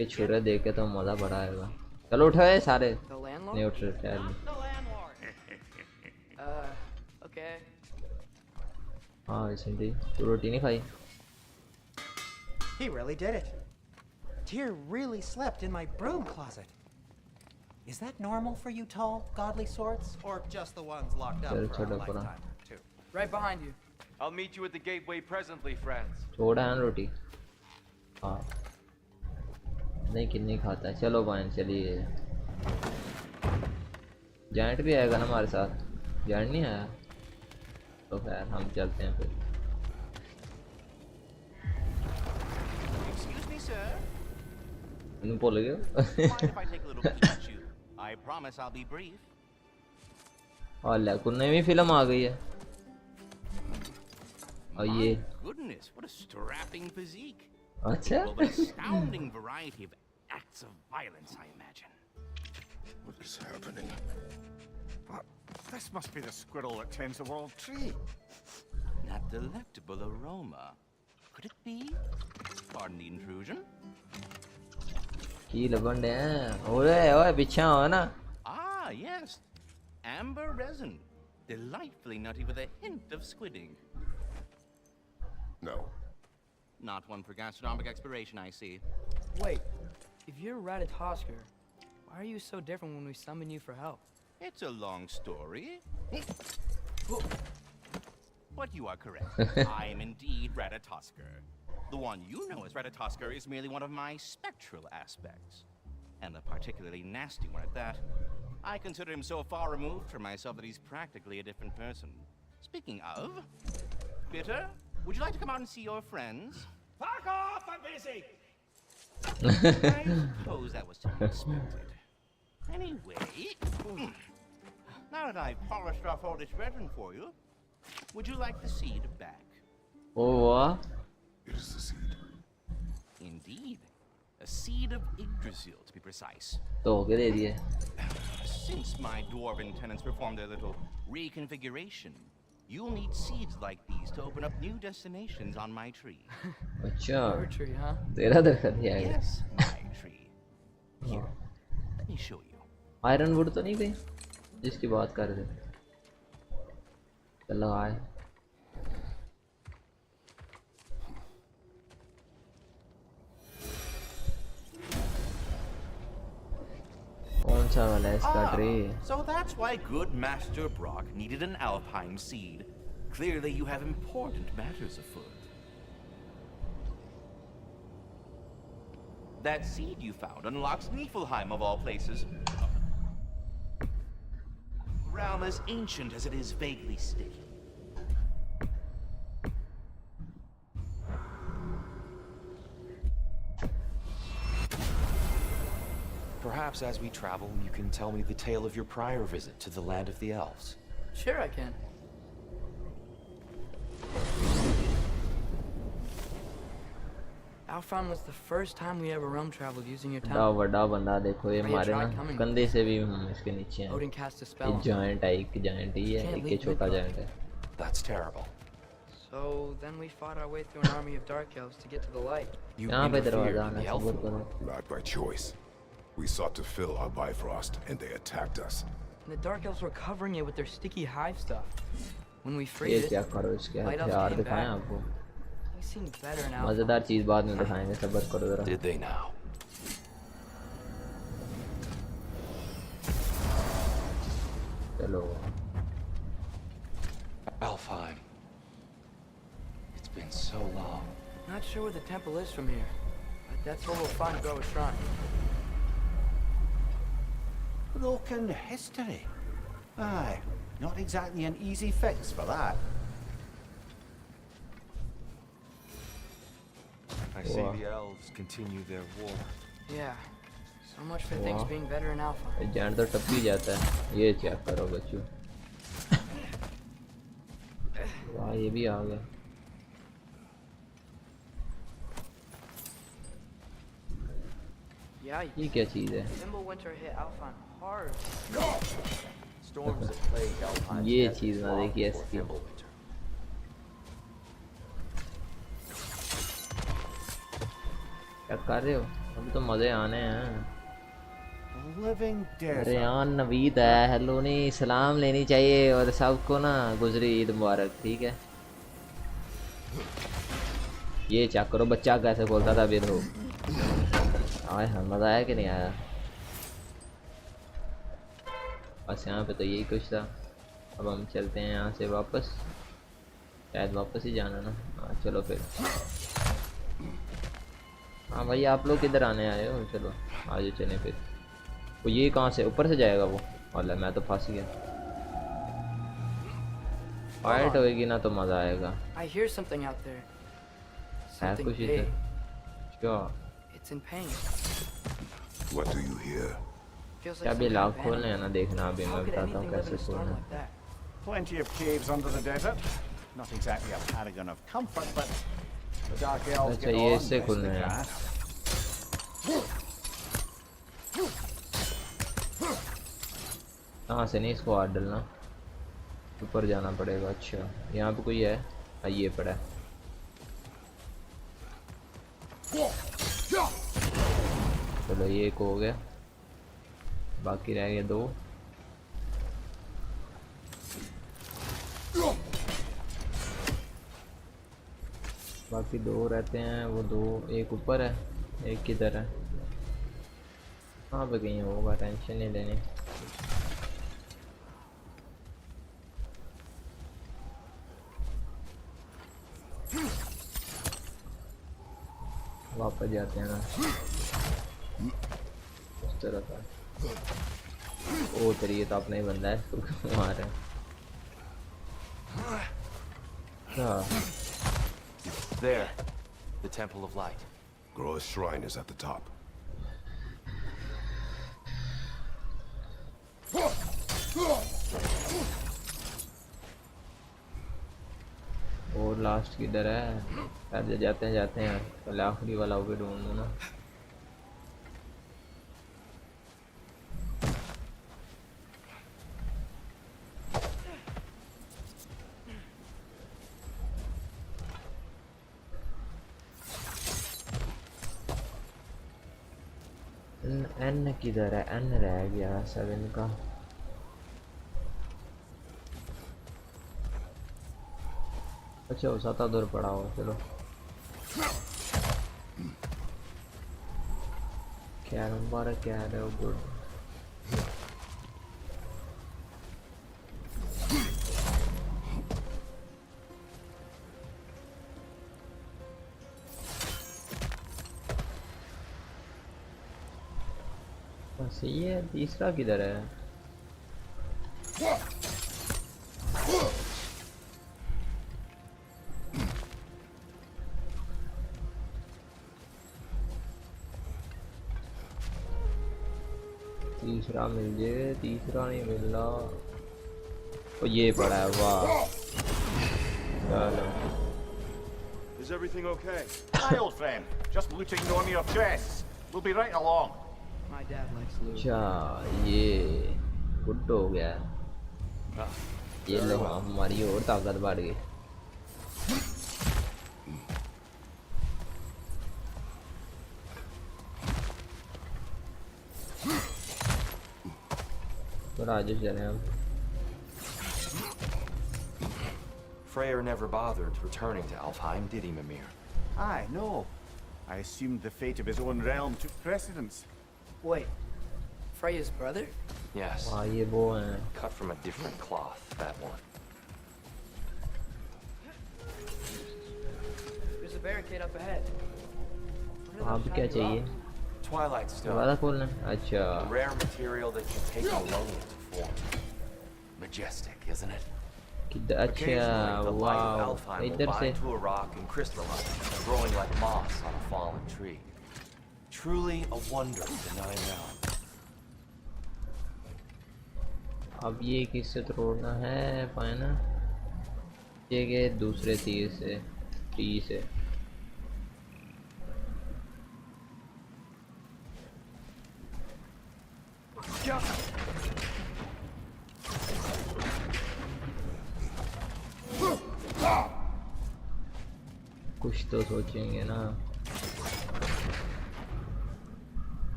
ये छुरे देख के तो मज़ा बड़ा आएगा। चलो उठाए सारे, नहीं उठ रहे शायद। Okay. हाँ रिसेंटली तू रोटी नहीं खाई? He really did it. Tyr really slept in my broom closet. Is that normal for you tall, godly swords, or just the ones locked up for a lifetime or two? Right behind you. I'll meet you at the gateway presently, friends. छोड़ा है रोटी। हाँ नहीं कितनी खाता है। चलो भाई चलिए। जाइंट भी आएगा ना हमारे साथ? जाइंट नहीं आया तो खैर हम चलते हैं फिर। Excuse me, sir. तुम बोल गए? Mind if I take a little peek at you? I promise I'll be brief. और लेकुन नई फिल्म आ गई है। और ये Goodness, what a strapping physique. अच्छा Well, an astounding variety of acts of violence, I imagine. What is happening? This must be the squirrel that tends the world tree. That delectable aroma. Could it be? Pardon the intrusion. की लबंड है। ओए ओए पीछे आओ ना। Ah, yes. Amber resin. Delightfully nutty with a hint of squidding. No. Not one for gastronomic exploration, I see. Wait, if you're Ratatosker, why are you so different when we summon you for help? It's a long story. But you are correct. I am indeed Ratatosker. The one you know as Ratatosker is merely one of my spectral aspects. And a particularly nasty one at that. I consider him so far removed from myself that he's practically a different person. Speaking of, Bitter, would you like to come out and see your friends? Fuck off! I'm busy! I suppose that was to be expected. Anyway, now that I've polished off all this resin for you, would you like the seed back? ओ वाह। It is the seed. Indeed. A seed of Yggdrasil, to be precise. तो क्या दे दिए? Since my dwarven tenants performed their little reconfiguration, you'll need seeds like these to open up new destinations on my tree. अच्छा Your tree, huh? तेरा दरख्त ही आएगा। Yes, my tree. Here, let me show you. Iron would तो नहीं गई जिसकी बात कर रहे थे? चलो आए। कौन सा वाला है इसका tree? So that's why good Master Brock needed an Alpine seed. Clearly you have important matters afoot. That seed you found unlocks Niflheim of all places. A realm as ancient as it is vaguely sticky. Perhaps as we travel, you can tell me the tale of your prior visit to the land of the elves. Sure I can. Alfheim was the first time we ever realm traveled using your बड़ा temple. बड़ा बंदा देखो ये हमारे ना कंधे से भी हम इसके नीचे हैं। Odin cast a ये spell. जायंट है, एक जायंट ही है, एक ये छोटा जायंट है। That's terrible. So then we fought our way through an army of dark elves to get to the light. You यहाँ पे interfered दरवाजा in आना the elf सबूर war. करो। Not by choice. We sought to fill our Bifrost, and they attacked us. And the dark elves were covering it with their sticky hive stuff. When we ये freed it, क्या करो इसके light elves हथियार came दिखाएं back. आपको। They seemed better now. मजेदार चीज बाद में दिखाएंगे, सब्र करो जरा। Did they now? चलो Alfheim. It's been so long. Not sure where the temple is from here, but that's where we'll find Groa Shrine. Broken history. Aye, not exactly an easy fix for that. I see the elves continue their war. Yeah, so much for things being better in Alpha. जान तो टप ही जाता है। ये check करो बच्चों। वाह ये भी आ गया। Yeah, ये क्या चीज़ है? Winter hit Alfheim hard. Storms that plague Alpine ये deserts चीज़ ना long देखी before ऐसी। Fimbulwinter. क्या कर रहे हो? अभी तो मज़े आने हैं। Living अरे desert. यार नवीद है, हेलो नहीं सलाम लेनी चाहिए और सबको ना गुजरी ईद मुबारक, ठीक है। ये चेक करो बच्चा कैसे बोलता था अभी तो। आए हाँ मज़ा आया कि नहीं आया? बस यहाँ पे तो यही कुछ था। अब हम चलते हैं यहाँ से वापस, शायद वापस ही जाना ना। हाँ चलो फिर। हाँ भाई आप लोग किधर आने आए हो? चलो आज चलें फिर। वो ये कहाँ से ऊपर से जाएगा वो? वाला मैं तो फंस गया। फाइट होएगी ना तो मज़ा आएगा। I hear something out there. है Something कुछ big. इधर? क्या? It's in pain. What do you hear? Feels क्या like भी some लाभ kind of खोलने हैं animal. ना, देखना अभी How मैं could बताता हूँ anything live in कैसे a storm खोलना है। like that? Plenty of caves under the desert. Not exactly a paragon of comfort, but the dark elves अच्छा get ये on, इससे rest खुलने the हैं। grass. कहाँ से नहीं इसको हाथ डालना, ऊपर जाना पड़ेगा। अच्छा यहाँ पे कोई है? हाँ ये पड़ा है। चलो ये एक हो गया, बाकी रह गए 2। बाकी 2 रहते हैं, वो 2 एक ऊपर है एक किधर है। कहाँ पे कहीं होगा, टेंशन नहीं लेनी। वापस जाते हैं ना उस तरह का। ओ तेरी ये तो अपना ही बंदा है, इसको क्यों मार रहे हैं? हाँ There, the Temple of Light. Groa's shrine is at the top. और लास्ट किधर है? पहले जाते हैं पहले आखिरी वाला वो भी ढूंढूं ना। एन किधर है? एन रह गया 7 का। अच्छा वो 7 दूर पड़ा हो। चलो क्या नंबर क्या है वो? गुड। बस ये तीसरा किधर है? तीसरा मिल जाए, तीसरा नहीं मिल रहा। ओ ये पड़ा है, वाह। चलो Is everything okay? Hi, old friend. Just looting one of your chests. We'll be right along. My dad likes loot. अच्छा ये गुड हो गया। ये लो हमारी और ताकत बढ़ गई। तो आज चले हम। Freyr never bothered returning to Alfheim, did he, Mimir? Aye, no. I assumed the fate of his own realm took precedence. Wait, Freya's brother? Yes. हाँ ये वो हैं। Cut from a different cloth, that one. There's a barricade up ahead. आप क्या चाहिए? Twilight वाला Stone. खोलना है? अच्छा A rare material that can take ammonia to form. Majestic, isn't it? किधर? Occasionally, अच्छा the light of वाह Alfheim will इधर से। bind to a rock and crystallize, growing like moss on a fallen tree. Truly a wonder of the Nine Realms. अब ये किससे तोड़ना है? पाए ना ये गए दूसरे तीर से, टी से। कुछ तो सोचेंगे ना।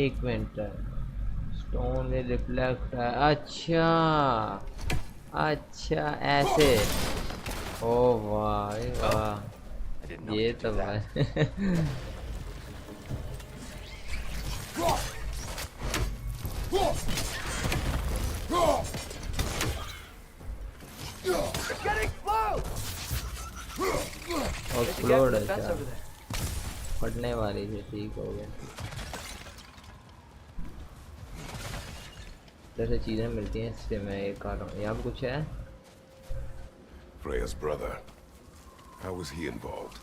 एक मिनट, स्टोन में रिफ्लेक्ट है। अच्छा अच्छा ऐसे। ओ वाह वाह, ये तो भाई एक्सप्लोड है, फटने वाली थी, ठीक हो गया। जैसे चीजें मिलती हैं इससे मैं ये कर रहा हूँ। यहाँ पे कुछ है? Freya's brother. How was he involved?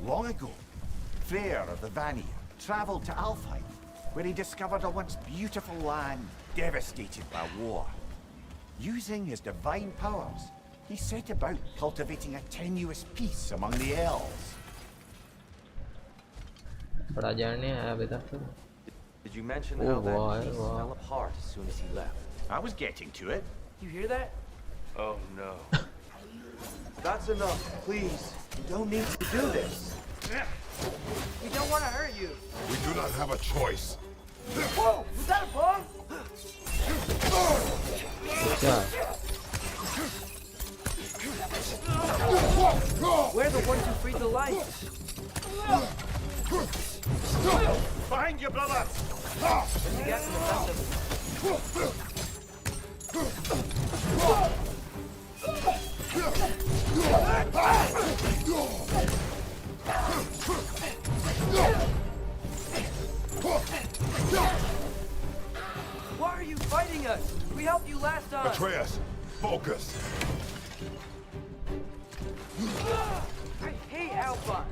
Long ago, Freyr of the Vanir traveled to Alfheim, where he discovered a once beautiful land devastated by war. Using his divine powers, he set about cultivating a tenuous peace among the elves. बड़ा जानने आया अभी तक तो। Did you mention how that piece fell apart as soon as he left? I was getting to it. You hear that? Oh no. That's enough, please. You don't need to do this. We don't want to hurt you. We do not have a choice. Whoa! Was that a bomb? We're the ones who freed the lights. Behind you, brother! There's a gap in the fence over there. Why are you fighting us? We helped you last time. Atreus, focus. I hate Alpha.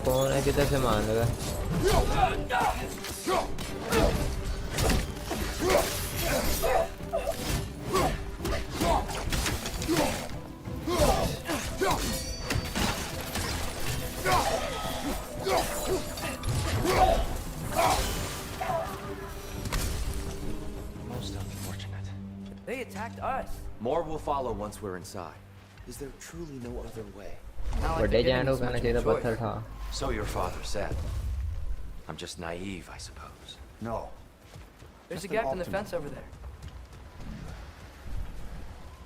कौन है किधर से मान लगा? Most unfortunate. They attacked us. More will follow once we're inside. Is there truly no other way? बड़े जानों का ना चाहिए पत्थर था। So your father said. I'm just naive, I suppose. No. There's a gap in the fence over there.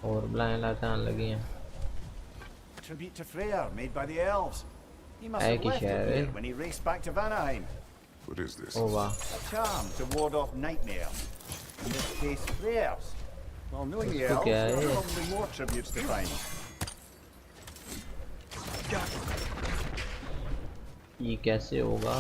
और ब्लाइन लाते आने लगी हैं। Tribute to Freyr made by the elves. He must है have कि left it शायद here when he raced back to Vanaheim. What is this? ओ वाह। A charm to ward off nightmares. In this case, Freyr's. Well, knowing the elves, क्या there है? are probably more tributes to find. ये कैसे होगा?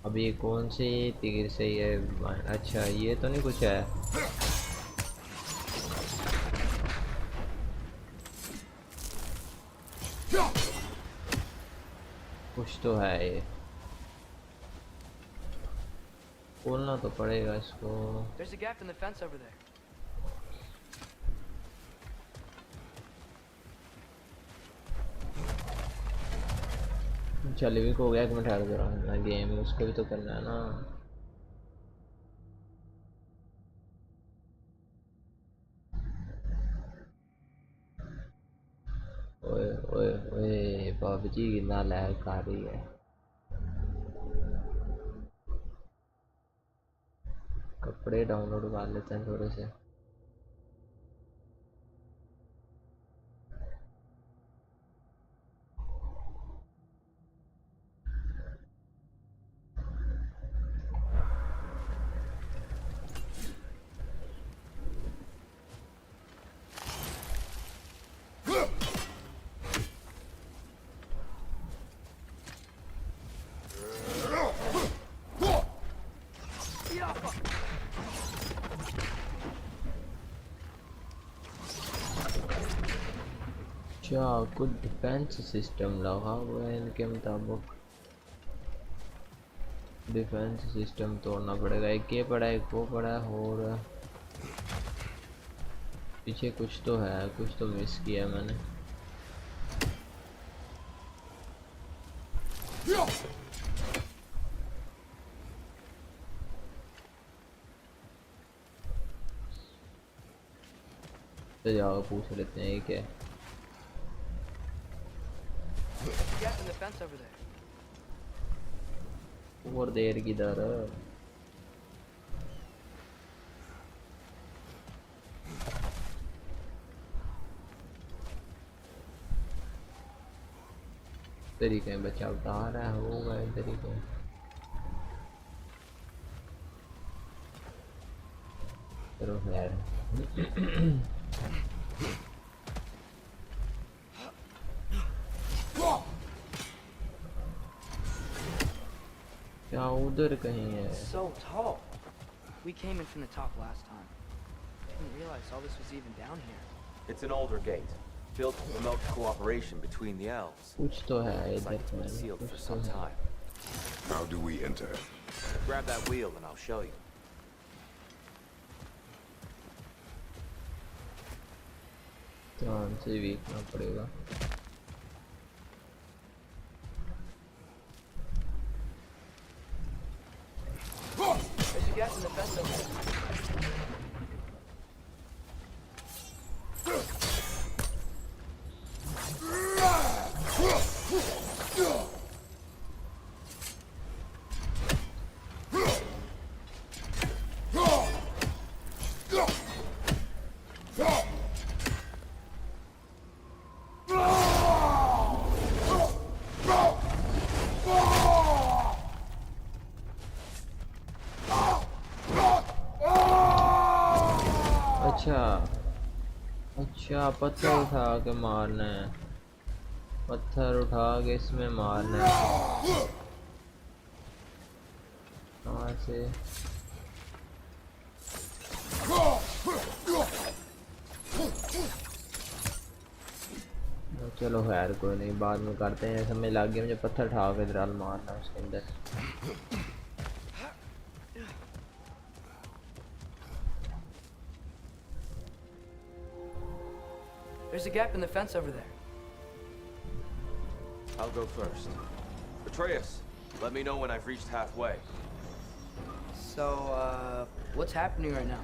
अब ये कौन से तीर से ये? अच्छा ये तो नहीं कुछ है। कुछ तो है ये, खोलना तो पड़ेगा इसको। There's a gap in the fence over there. चल भी हो गया, एक मिनट ठहर जरा ना, गेम उसको भी तो करना है ना। ओए ओए ओए पबजी कितना लैग कर रही है। कपड़े डाउनलोड कर लेते हैं थोड़े से। अच्छा कुछ डिफेंस सिस्टम लगा हुआ है इनके मुताबिक। डिफेंस सिस्टम तोड़ना पड़ेगा। एक ये पड़ा है, एक वो पड़ा है, और पीछे कुछ तो है, कुछ तो मिस किया मैंने। तो जाओ पूछ लेते हैं ये क्या है। Gap in the fence over there. और देर की दर तरीके बच्चा उठा रहा होगा इन तरीके। चलो खैर क्या उधर कहीं है। So tall. We came in from the top last time. Didn't realize all this was even down here. It's an older gate, built to promote cooperation between the elves. कुछ तो है It's इधर like it's been sealed for some time. How do we enter? Grab that wheel and I'll show you. ध्यान से देखना पड़ेगा। There's a gap in the fence over there. अच्छा पत्थर उठा के मारना है, पत्थर उठा के इसमें मारना है। कहाँ से चलो खैर कोई नहीं, बाद में करते हैं। समझ लग गया मुझे, पत्थर उठा के दराल मारना है उसके अंदर। There's a gap in the fence over there. I'll go first. Atreus, let me know when I've reached halfway. So, what's happening right now?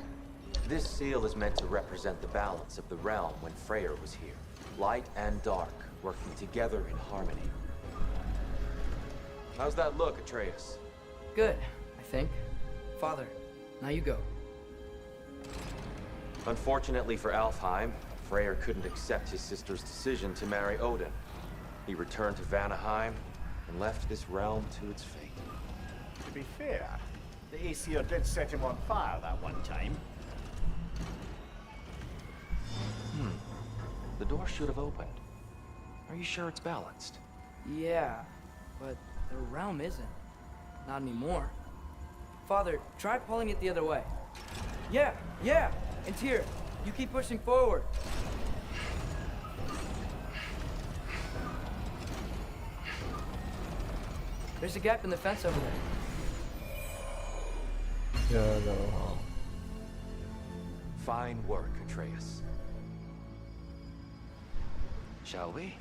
This seal is meant to represent the balance of the realm when Freyr was here. Light and dark, working together in harmony. How's that look, Atreus? Good, I think. Father, now you go. Unfortunately for Alfheim, Freyr couldn't accept his sister's decision to marry Odin. He returned to Vanaheim and left this realm to its fate. To be fair, the Aesir did set him on fire that one time. The door should have opened. Are you sure it's balanced? Yeah, but the realm isn't. Not anymore. Father, try pulling it the other way. Yeah! And here, you keep pushing forward. There's a gap in the fence over there. Fine work, Atreus. Shall we?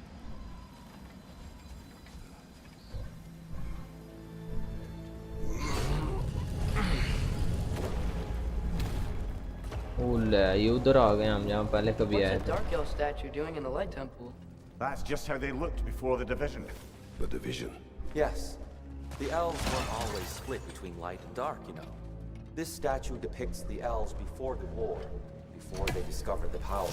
ये उधर आ गए हम जहाँ पहले कभी आए What's थे। a dark elf statue doing in the light temple? That's just how they looked before the division. The division. Yes. The elves weren't always split between light and dark, you know. This statue depicts the elves before the war, before they discovered the power.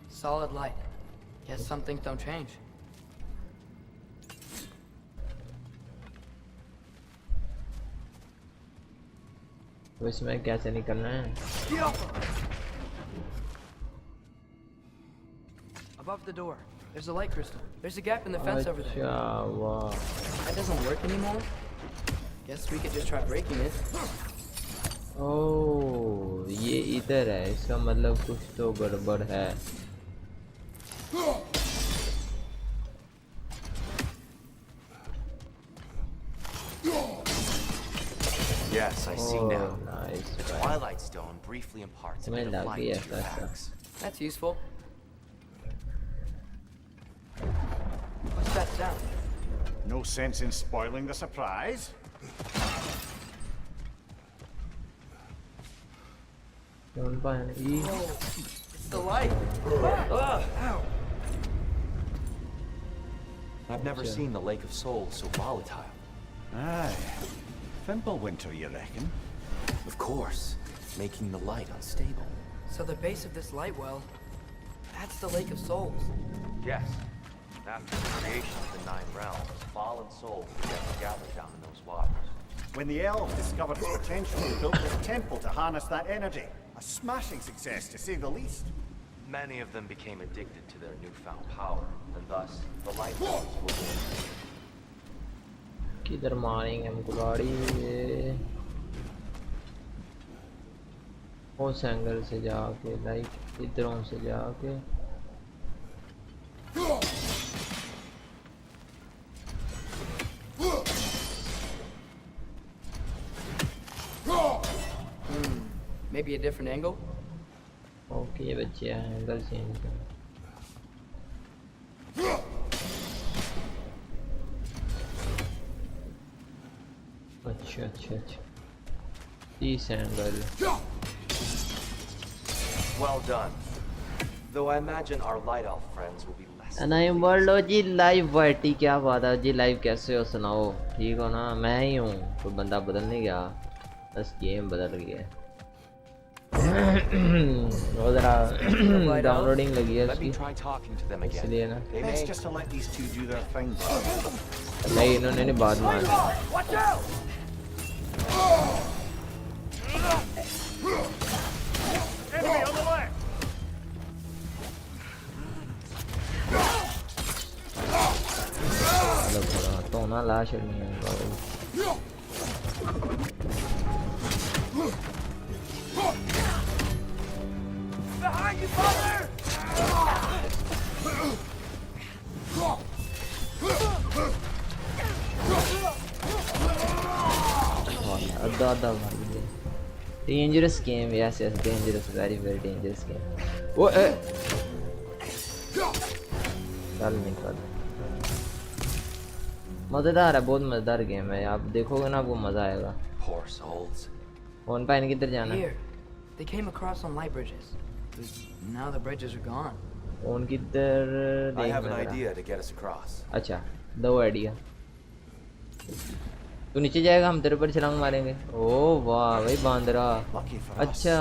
Solid light. Guess some things don't change. तो इसमें कैसे निकलना है? Above the door, there's a light crystal. There's a gap in the fence over there. अच्छा वाह। That doesn't work anymore? Guess we could just try breaking it. ओह ये इधर है, इसका मतलब कुछ तो गड़बड़ है। Yes, I see now. Nice. Twilight Stone briefly imparts a bit of light to your facts. That's useful. What's that sound? No sense in spoiling the surprise. Don't buy any. It's the light. Ow. I've never seen the Lake of Souls so volatile. Aye. Winter, you reckon? Of course, making the light unstable. So the base of this light well, that's the Lake of Souls. Yes. After the creation of the Nine Realms, fallen souls began to gather down in those waters. When the elves discovered its potential, they built this temple to harness that energy. A smashing success, to say the least. Many of them became addicted to their newfound power, and thus the light wells were born. किधर मारेंगे हमको गाड़ी? उस angle से जाके, like इधरों से जाके। Maybe a different angle? Okay बच्चे एंगल चेंज कर। अच्छा अच्छा अच्छा इस angle. Well done. Though I imagine our light elf friends will be less. नहीं बोलो जी लाइव वाइटी, क्या बात है जी? लाइव कैसे हो, सुनाओ? ठीक हो ना? मैं ही हूँ, कोई बंदा बदल नहीं गया, बस गेम बदल गया। वो जरा डाउनलोडिंग लगी है उसकी, इसलिए ना। नहीं इन्होंने नहीं बात मान। तो ना लाश नहीं है। Behind you, father! Dangerous game, yes, dangerous, very dangerous game. Oh, चल निकल। मजेदार है, बहुत मजेदार गेम है, आप देखोगे ना आपको मजा आएगा। फोन पे इनके किधर जाना है? They came across on light bridges. Now the bridges are gone. Phone किधर? I have an idea to get us across. अच्छा, दो आइडिया। तू नीचे जाएगा, हम तेरे पर छलांग मारेंगे। ओह वाह भाई बांदरा। अच्छा,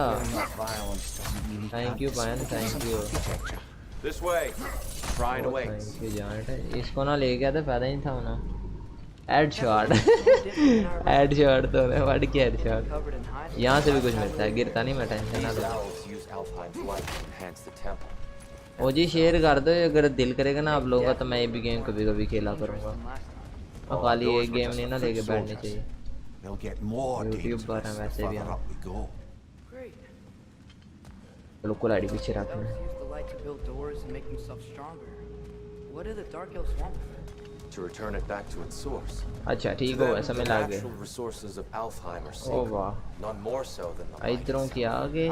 थैंक यू पायन, thank you. This way. Trying to wait. Thank you जान। इसको ना ले गया तो फायदा नहीं था ना। हेडशॉट हेडशॉट तो है, व्हाट की हेडशॉट। यहाँ से भी कुछ मिलता है, गिरता नहीं, मैं टेंशन ना लो। ओ जी शेयर कर दो, अगर दिल करेगा ना आप लोगों का तो मैं ये भी गेम कभी कभी खेला करूँगा। और खाली एक गेम नहीं ना लेके बैठने चाहिए। यूट्यूब पर है वैसे भी हम। चलो कुल आईडी पीछे रखते हैं। To return it back to its source. अच्छा ठीक हो, ऐसा मैं ला गया। Resources of Alfheim are O sacred, वाह, none more so than the light. इधरों की आगे।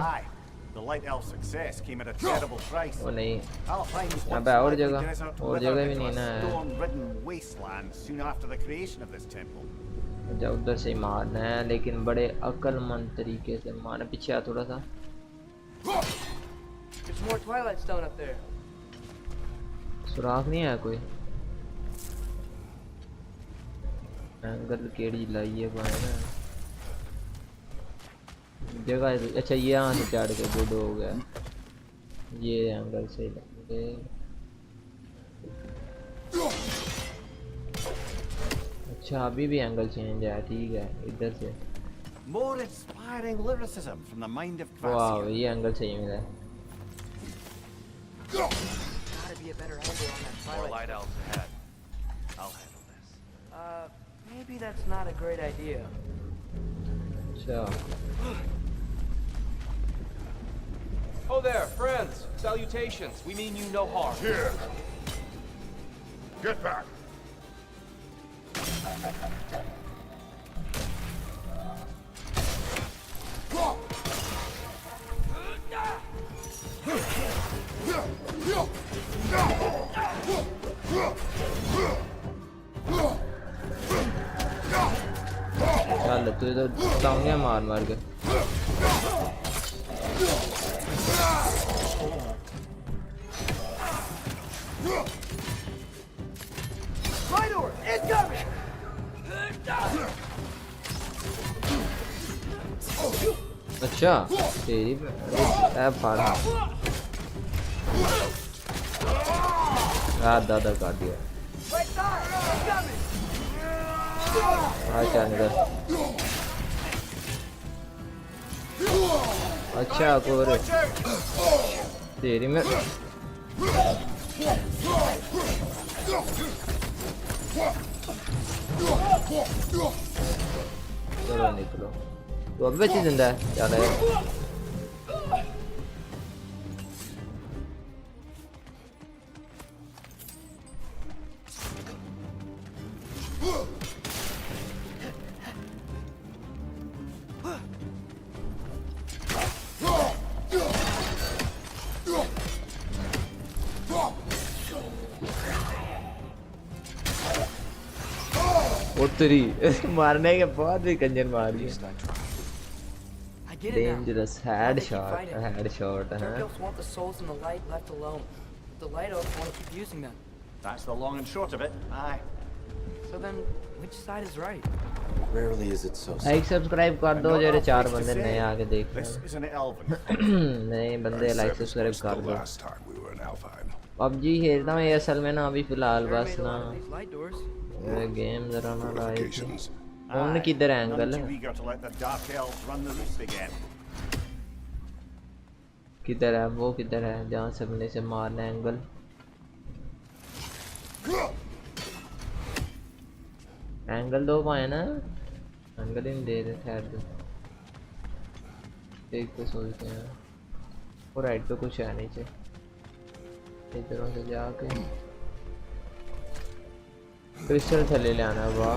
The light elf success came at a terrible price. वो नहीं, Alfheim's यहाँ once पे और likely जगह, desert और withered जगह भी into नहीं a ना है। storm-ridden wasteland soon after the creation of this temple. जब उधर से ही मारना है, लेकिन बड़े अक्लमंद तरीके से मारना। पीछे आ थोड़ा सा। There's more Twilight Stone up there. सुराग नहीं है कोई? एंगल केड़ी लाई है कोई ना जगह। अच्छा ये यहाँ से चढ़ के गुड हो गया, ये एंगल से लगे। अच्छा अभी भी एंगल चेंज है, ठीक है इधर से। More inspiring lyricism from the mind of वाह ये एंगल सही मिला है। Gotta be a better angle on that More Twilight. light elves ahead. I'll handle this. maybe that's not a great idea. अच्छा Oh there, friends. Salutations. We mean you no harm. Here! Get back! चल तू तो टांगे मार मार के अच्छा तेरी फाड़ा दादा काट दिया अच्छा निकल अच्छा कोर तेरी में चलो निकलो तो अब बच्ची जिंदा है क्या है उत्तरी मारने के बाद भी कंजर मार दिया dangerous headshot Dark elves want the souls in the light left alone. The light elves want to keep using them. That's the long and short of it. Aye. So then, which side is right? Rarely is it so. Like subscribe कर दो जरा 4 बंदे नए आके देख This isn't elven. नए बंदे like subscribe कर दो Last time we were in Alfheim. PUBG खेलता हूँ ये असल में ना अभी फिलहाल बस ना These light doors. गेम जरा ना लाइक Fortifications. कौन किधर है angle None too eager to let the dark elves run the roost again. किधर है वो किधर है जहाँ से अपने से मारना एंगल एंगल दो पाए ना एंगल ही नहीं दे रहे ठहर दो देख तो सोचते हैं और राइट पे कुछ है नीचे इधरों से जाके क्रिस्टल थैले ले आना वाह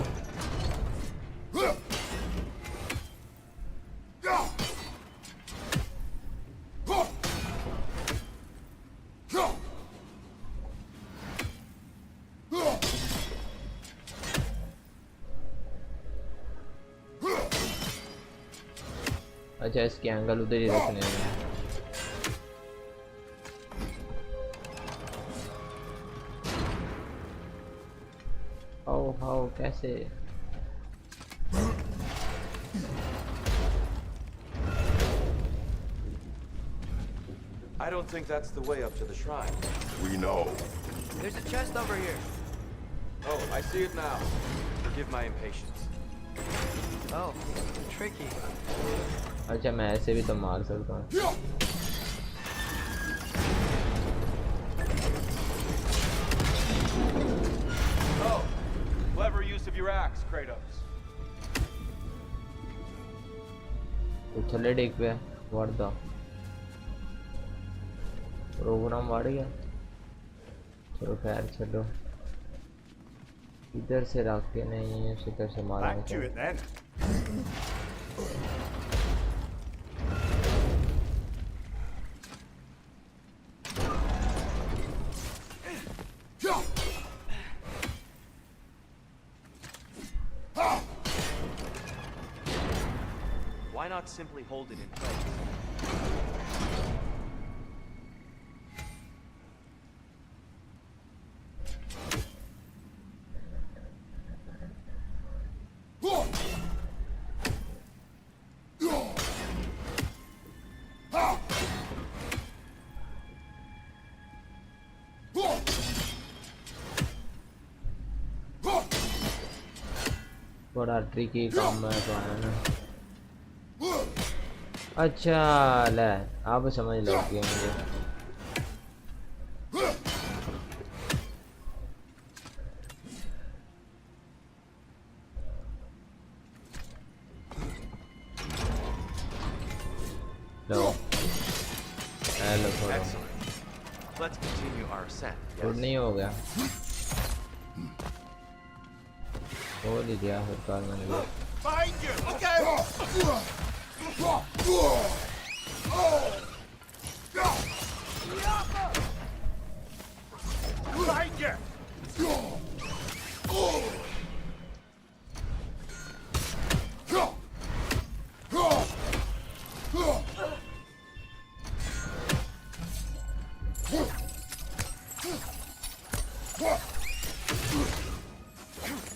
अच्छा इसके एंगल उधर ही रखने हैं हाउ कैसे I don't think that's the way up to the shrine. We know. There's a chest over here. Oh, I see it now. Forgive my impatience. Oh, tricky. अच्छा मैं ऐसे भी तो मार सकता हूँ Oh, clever use of your axe, Kratos. तो थले डेक पे वाड़ दो प्रोग्राम वाड़ गया चलो खैर चलो इधर से रख के नहीं इधर से मारा Back to it then. Why not simply hold it in place? बड़ा ट्रिकी काम है तो आया ना अच्छा ले आप समझ लो कि मुझे हेलो थोड़ा Let's continue our ascent. Good नहीं हो गया हो नहीं दिया फिर कार मैंने भी Behind you! Okay! Behind you!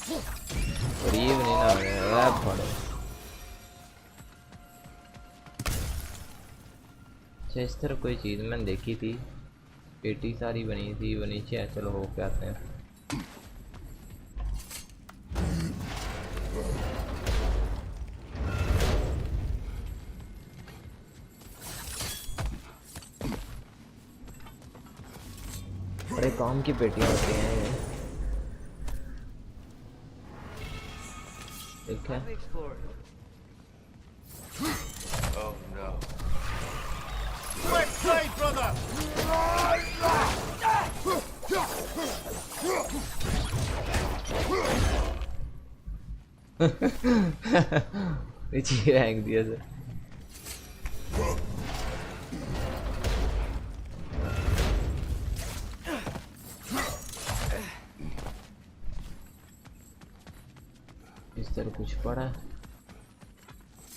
करीब नहीं ना रैप पड़े अच्छा इस तरह कोई चीज़ मैंने देखी थी पेटी सारी बनी थी वो नीचे है चलो हो के आते हैं बड़े काम की पेटियां होती हैं ये ठीक है Oh no. Quick trade, brother! नीचे फेंक दिया सर इस तरह कुछ पड़ा है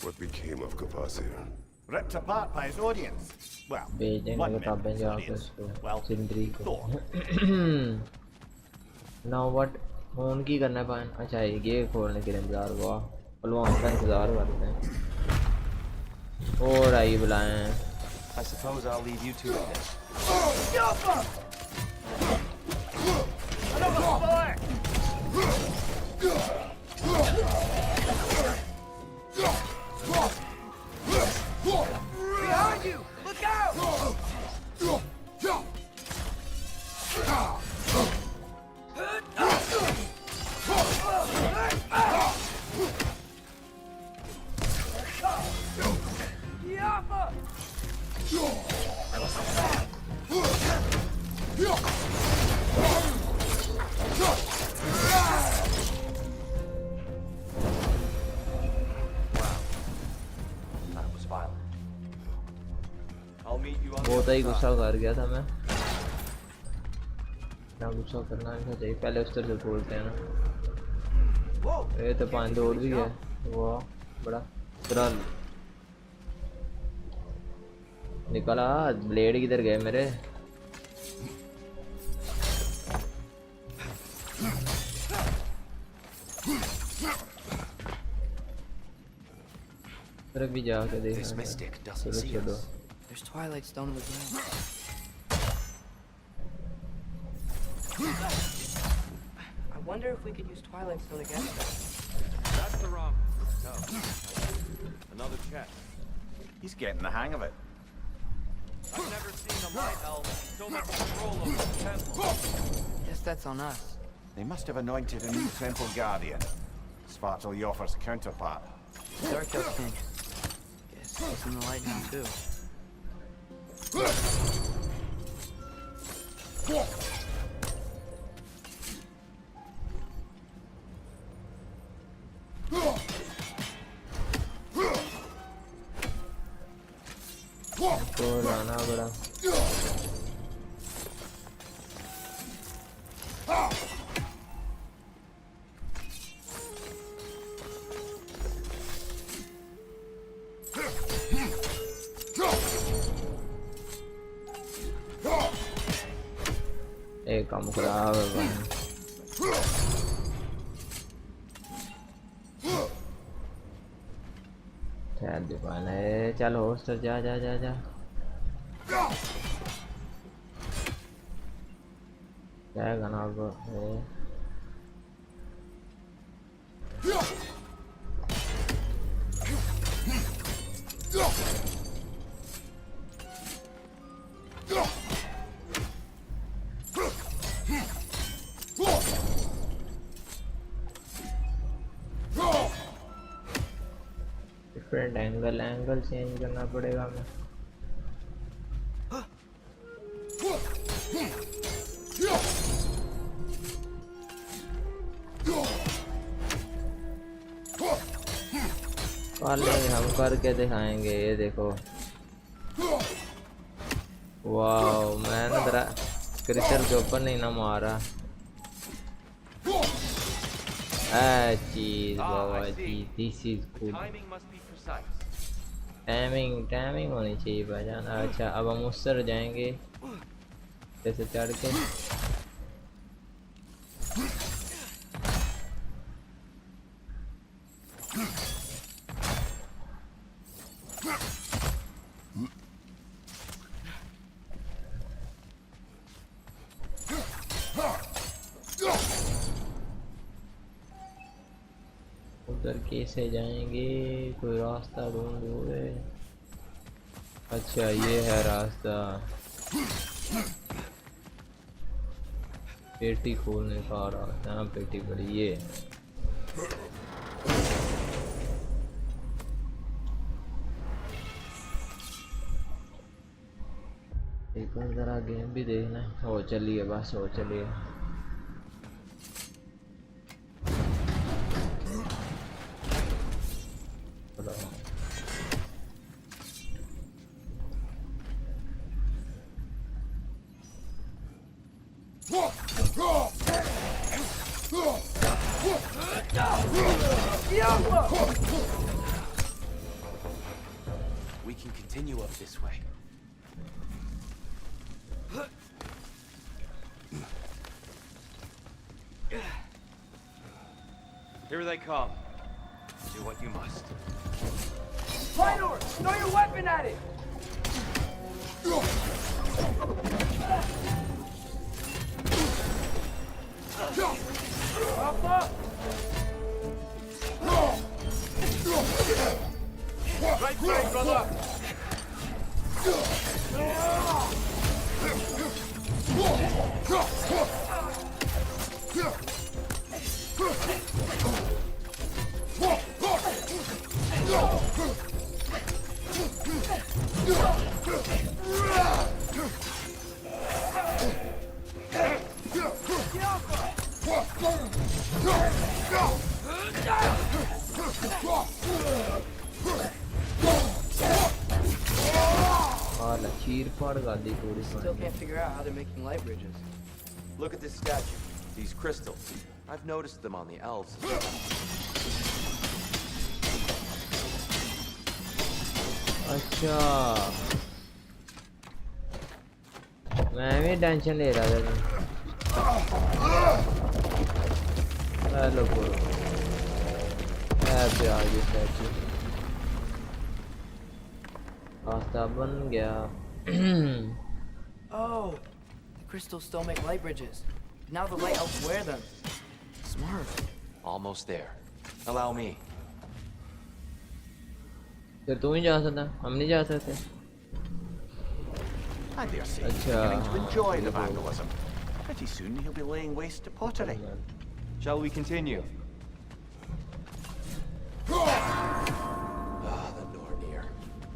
What became of Kvasir? Ripped apart by his audience. Well, भेज देंगे one किताबें member of his जाके audience. उसको Well, सिंदरी को thought. नाउ व्हाट फोन की करना है पान अच्छा ये खोलने के लिए इंतजार हुआ पलवान का इंतजार करते हैं और आई बुलाएं I suppose I'll leave you two to this. Another spy! Behind you! Look out! That was violent. I'll meet you on the बहुत ही other गुस्सा side. कर गया था मैं ना गुस्सा करना नहीं चाहिए पहले उस तरह से बोलते हैं ना ये तो पानी दौड़ भी गया वाह बड़ा तुरंत निकला ब्लेड किधर गए मेरे तरफ भी जाके This देखना mystic doesn't चलो see चलो us. There's Twilight Stone on the ground. I wonder if we could use Twilight Stone again. That's the wrong. No. Another chest. He's getting the hang of it. I've never seen a light elf so much control over the temple. Guess that's on us. They must have anointed a new temple guardian. Svartal Yoffer's counterpart. Dark Elf King. Guess he's in the light now too. तो लाना बड़ा एक काम खराब है भाई ठहर दुकान है चल होस्टर जा जा जा जा जाएगा ना अब डिफरेंट एंगल चेंज करना पड़ेगा हमें नहीं हम करके दिखाएंगे ये देखो वाओ मैंने जरा क्रिस्टल के ऊपर नहीं ना मारा चीज बाबा जी दिस इज गुड टाइमिंग होनी चाहिए भाईजान अच्छा अब हम उस तरह जाएंगे जैसे चढ़ के उधर कैसे जाएंगे कोई रास्ता ढूंढोगे अच्छा ये है रास्ता पेटी खोलने का रास्ता यहाँ पेटी पड़ी ये एक बार जरा गेम भी देखना है हो चलिए बस हो चलिए We can continue up this way. Here they come. Do what you must. Minor, throw your weapon at it! Alpha! Right side, brother! Still can't figure out how they're making light bridges. Look at this statue. These crystals. I've noticed them on the elves. अच्छा मैं भी tension ले रहा था hello बोलो पे आ गई statue रास्ता बन गया Oh, the crystals still make light bridges. Now the light elves wear them. Smart. Almost there. Allow me. फिर तुम ही जा सकता हम नहीं जा सकते I dare say he's beginning to enjoy the vandalism. Pretty soon he'll be laying waste to pottery. Shall we continue?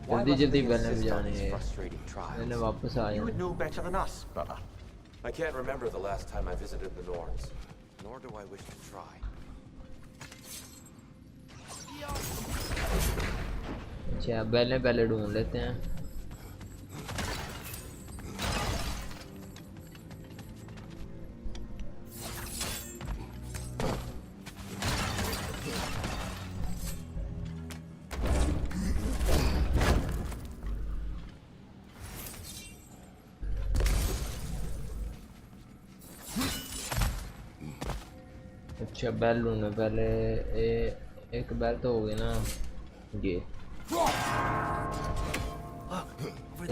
जल्दी जल्दी बहने भी जाने हैं Frustrating trials. मैंने वापस आ You would जाना know better than us, brother. I can't remember the last time I visited the Norns, nor do I wish to try. अच्छा पहले पहले ढूंढ लेते हैं अच्छा बैल ढूंढना पहले एक बैल तो हो गई ना ये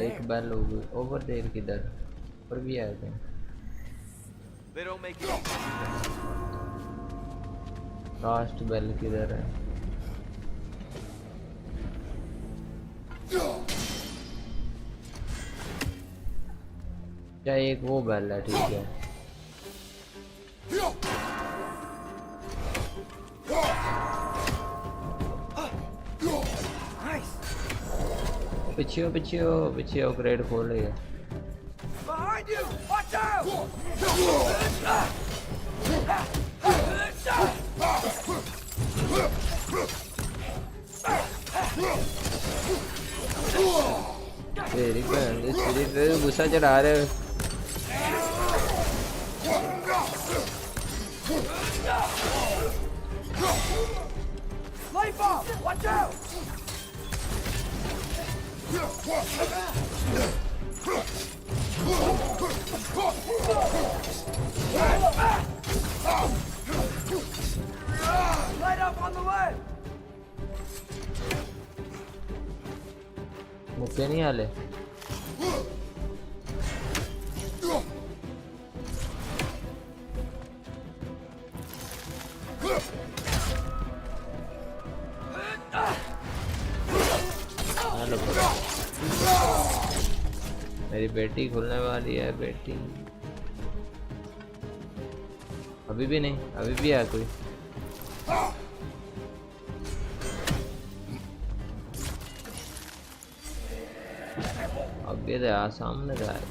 एक बैल हो गई ओवर देर किधर पर भी आए थे लास्ट बैल किधर है क्या एक वो बैल है ठीक है पीछे अपग्रेड खोल रही है Behind you! Watch out! तेरी बहन ने स्पिरिट पे गुस्सा चढ़ा रहे हो। Light bulb! Watch out! Light up on the left! मुक्के नहीं आले। मेरी बेटी खुलने वाली है। बेटी अभी भी नहीं, अभी भी है कोई। अब ये तो सामने जाएगा।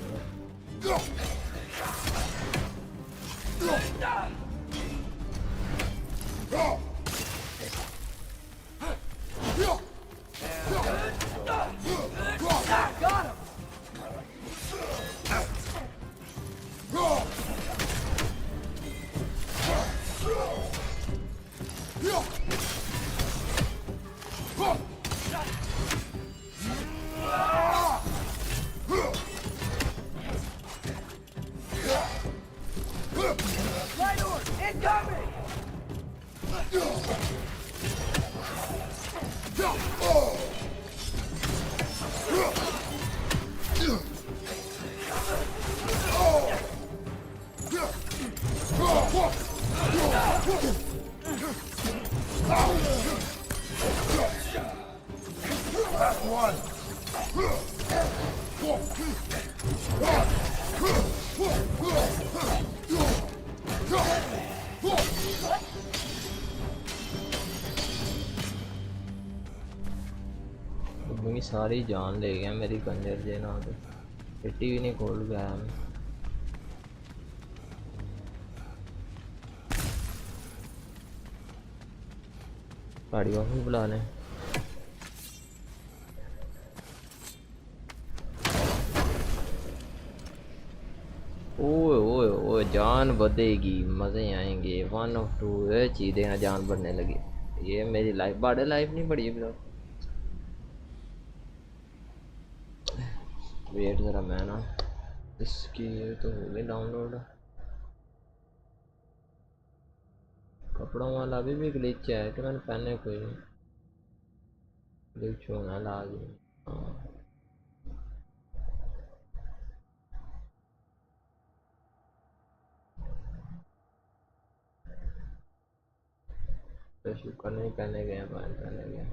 Got him! Light orb! Incoming! Last one. मेरी सारी जान ले गया मेरी कंजर जे ना तो पेटी भी नहीं खोल गया मैं। गाड़ी वापस बुला लें। ओए ओए ओए जान बढ़ेगी, मजे आएंगे। 1 of 2 चीजें यहाँ जान बढ़ने लगी। ये मेरी लाइफ बड़े लाइफ नहीं बढ़ी ब्रो। वेट जरा मैं ना इसकी तो हो गई डाउनलोड। कपड़ों वाला अभी भी ग्लिच है कि मैंने पहने कोई ग्लिच होना लाजमी। हाँ तो शुक्र नहीं पहने गए, पहने गए।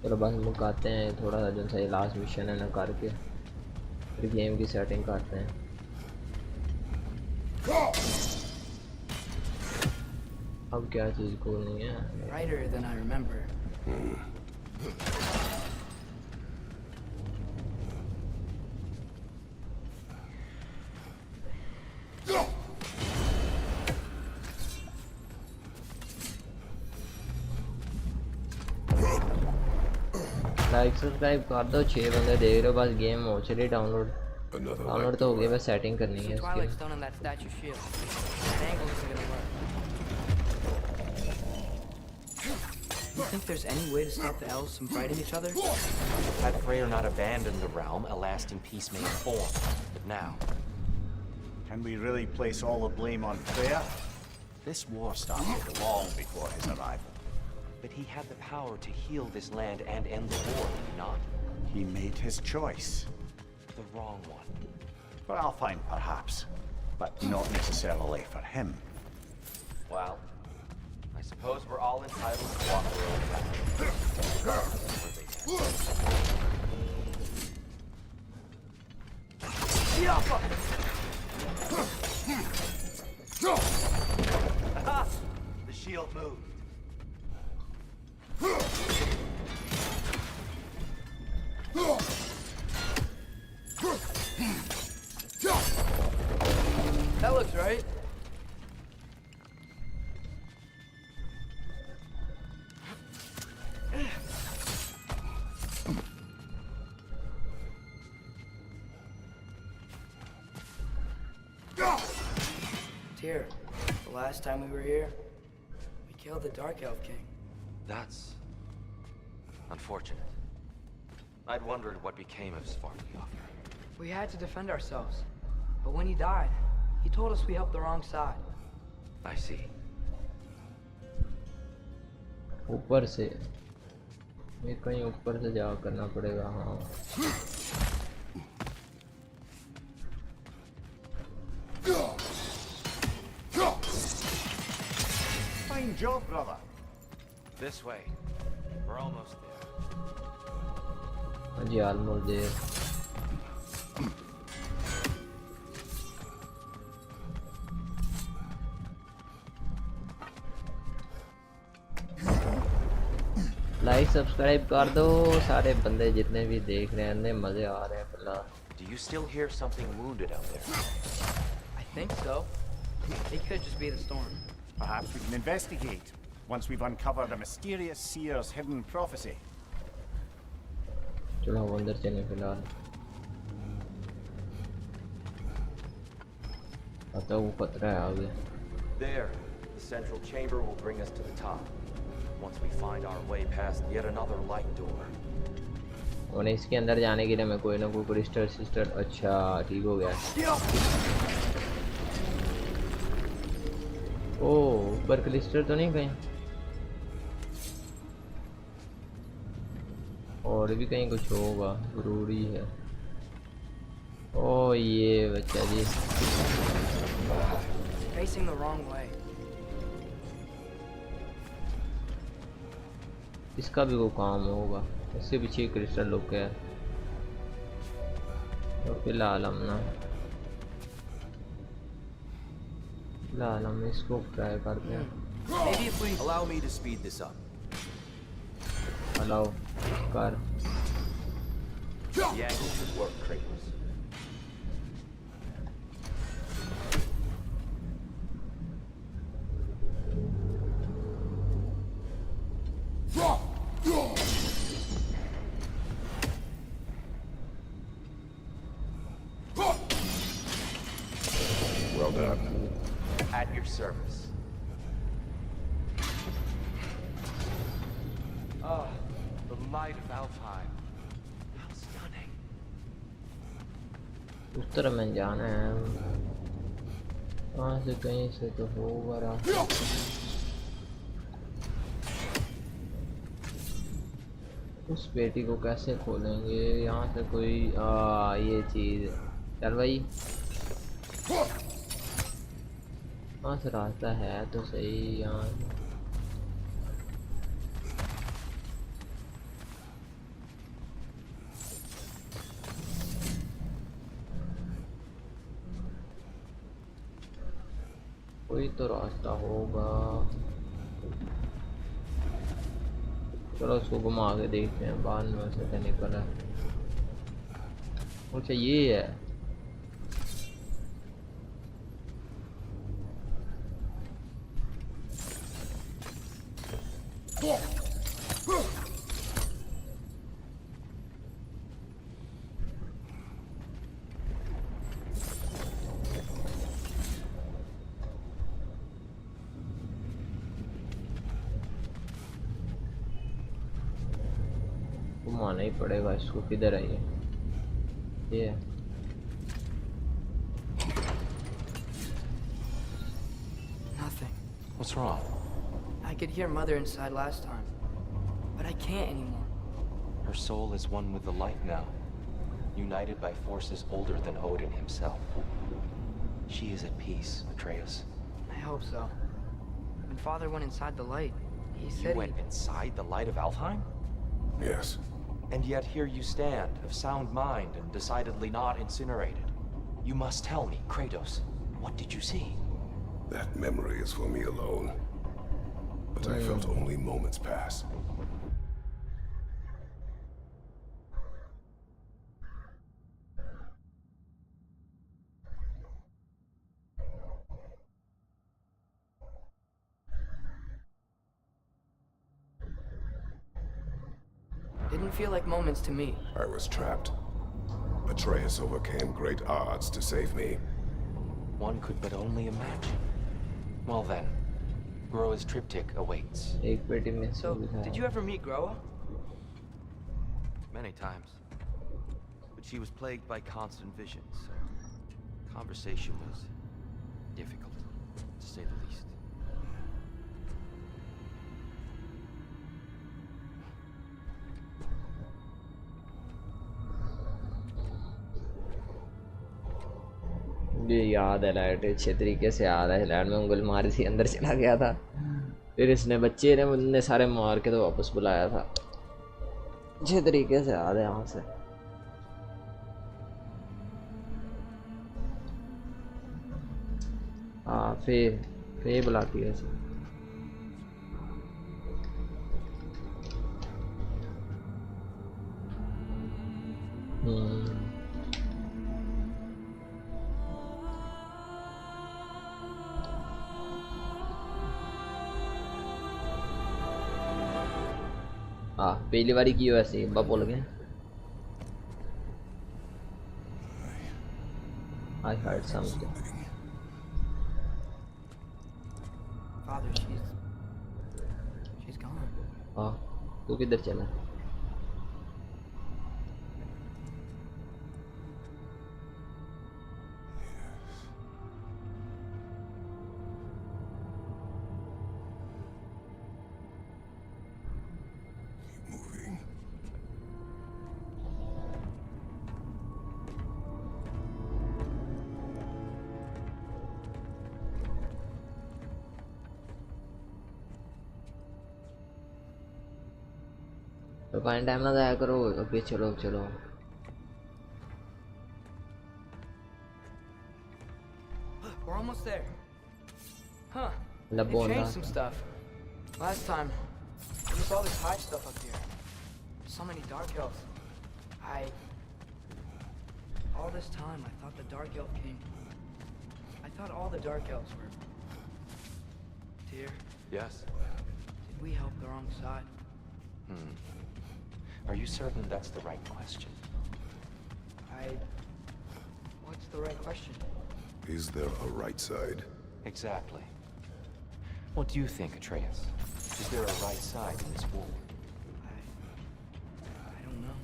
चलो बस मुकाते हैं थोड़ा सा जो सही लास्ट मिशन है ना करके फिर गेम की सेटिंग करते हैं। अब क्या चीज़ खोलनी है? Brighter than I remember. Like subscribe कर दो। 6 बंदे देख रहे हो, बस गेम हो चली डाउनलोड। डाउनलोड तो हो गया, बस सेटिंग करनी है इसकी। Twilight stone on that statue shield. That angle isn't gonna work. You think there's any way to stop the elves from fighting each other? Had Freyr not abandoned the realm, a lasting peace may have formed. But now, Can we really place all the blame on Freyr? This war started long before his arrival. but he had the power to heal this land and end the war, did he not? He made his choice. The wrong one. For Alfheim, perhaps, but not necessarily for him. Well, I suppose we're all entitled to walk our own path. The shield moved. That looks right. here. The last time we were here, we killed the Dark Elf King. That's unfortunate. I'd wondered what became of Svartalfheim. We had to defend ourselves. But when he died, he told us we helped the wrong side. I see. ऊपर से ये कहीं ऊपर से जा करना पड़ेगा हाँ Fine job, brother. This way. We're almost there. जी almost there. लाइक सब्सक्राइब कर दो सारे बंदे जितने भी देख रहे हैं मजे आ रहे हैं फिलहाल. Do you still hear something wounded out there? I think so. It could just be the storm. Perhaps we can investigate once we've uncovered a mysterious seer's hidden prophecy. चलो हम अंदर चलें फिलहाल. पता वो खतरा है आगे. There, the central chamber will bring us to the top. Once we find our way past yet another light door. और इसके अंदर जाने के लिए मैं कोई ना कोई क्रिस्टल सिस्टर. अच्छा ठीक हो गया. ओह ऊपर क्रिस्टल तो नहीं कहीं और भी कहीं कुछ होगा जरूरी है. ओह ये बच्चा जी Facing the wrong way. इसका भी वो काम होगा. इससे पीछे क्रिस्टल लुक है तो फिलहाल हम इसको ट्राई करते हैं. Maybe if we allow me to speed this up. Allow कर. The angle should work, Kratos. Well done. At your service. Ah, the light of Alfheim. How stunning. उस तरफ में जाना है. वहाँ से कहीं से तो होगा रास्ता. उस पेटी को कैसे खोलेंगे. यहाँ से कोई ये चीज. चल भाई वहाँ से रास्ता है तो सही. यहाँ कोई तो रास्ता होगा. चलो उसको घुमा के देखते हैं बाद में वैसे से निकला. अच्छा ये है. घुमाना ही पड़ेगा इसको. किधर है ये Nothing. What's wrong? I could hear Mother inside last time, but I can't anymore. Her soul is one with the light now, united by forces older than Odin himself. She is at peace, Atreus. I hope so. When Father went inside the light, he You said went inside the light of Alfheim? Yes. And yet here you stand, of sound mind and decidedly not incinerated. You must tell me, Kratos, what did you see? That memory is for me alone. But I felt only moments pass. Didn't feel like moments to me. I was trapped. Atreus overcame great odds to save me. One could but only imagine. Well then, Groa's triptych awaits. एक पेटी में से So, लिखा did है। you ever meet Groa? Many times. But she was plagued by constant visions, so conversation was difficult, to say the least. मुझे याद है light अच्छे तरीके से याद है। लाइट में उंगल मारी थी, अंदर चला गया था, फिर इसने बच्चे ने मुझे सारे मार के तो वापस बुलाया था। अच्छे तरीके से याद है यहाँ से। हाँ फे बुलाती है इसे। हाँ पहली बारी की वैसे ही बोल गए। I heard something. Father, she's gone. हाँ तू किधर चला? तो फाइन टाइम ना जाया करो। ओके चलो चलो। We're almost there. Huh. मतलब They बोल रहा changed some था। stuff. Last time, there was all this high stuff up here. So many dark elves. All this time, I thought the dark elf king. I thought all the dark elves were. Tyr, Yes? did we help the wrong side? Are you certain that's the right question? What's the right question? Is there a right side? Exactly. What do you think, Atreus? Is there a right side in this war? I don't know.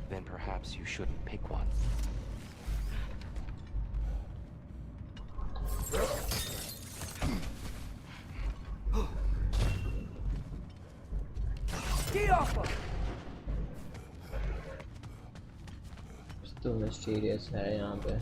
Then perhaps you shouldn't pick one. Get off of! तो mysterious है यहाँ पे।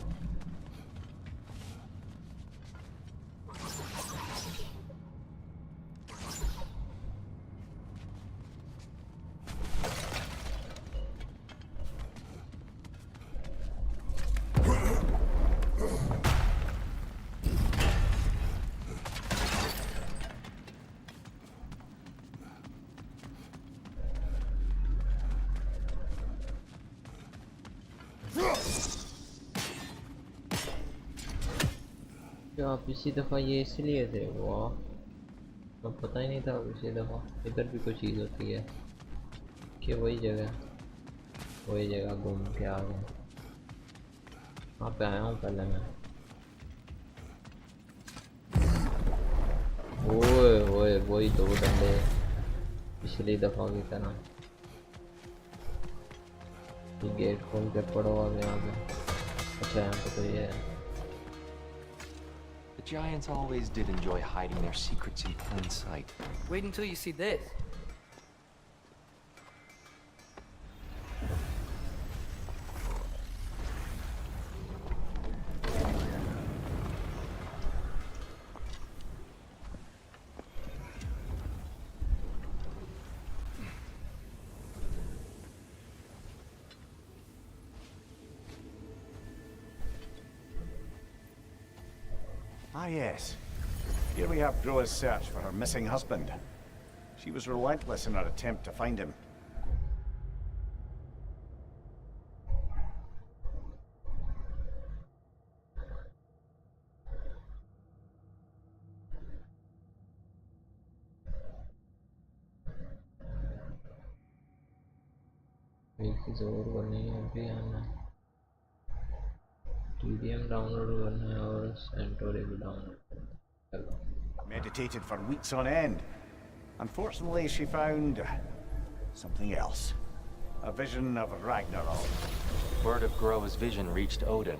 क्या पिछली दफ़ा ये इसलिए थे? वाह तो पता ही नहीं था पिछली दफ़ा इधर भी कोई चीज़ होती है कि वही जगह घूम के आ गए। वहाँ पे आया हूँ पहले मैं। ओए ओए वही दो डंडे पिछली दफ़ा की तरह। ये गेट खोल के पड़ो अब यहाँ पे। अच्छा यहाँ पे तो ये है। The giants always did enjoy hiding their secrets in plain sight. Wait until you see this. Ah, yes. Here we have Groa's search for her missing husband. She was relentless in her attempt to find him. TDM download करना है और Centauri भी download करना है। Meditated for weeks on end. Unfortunately, she found something else. A vision of Ragnarok. Word of Groa's vision reached Odin.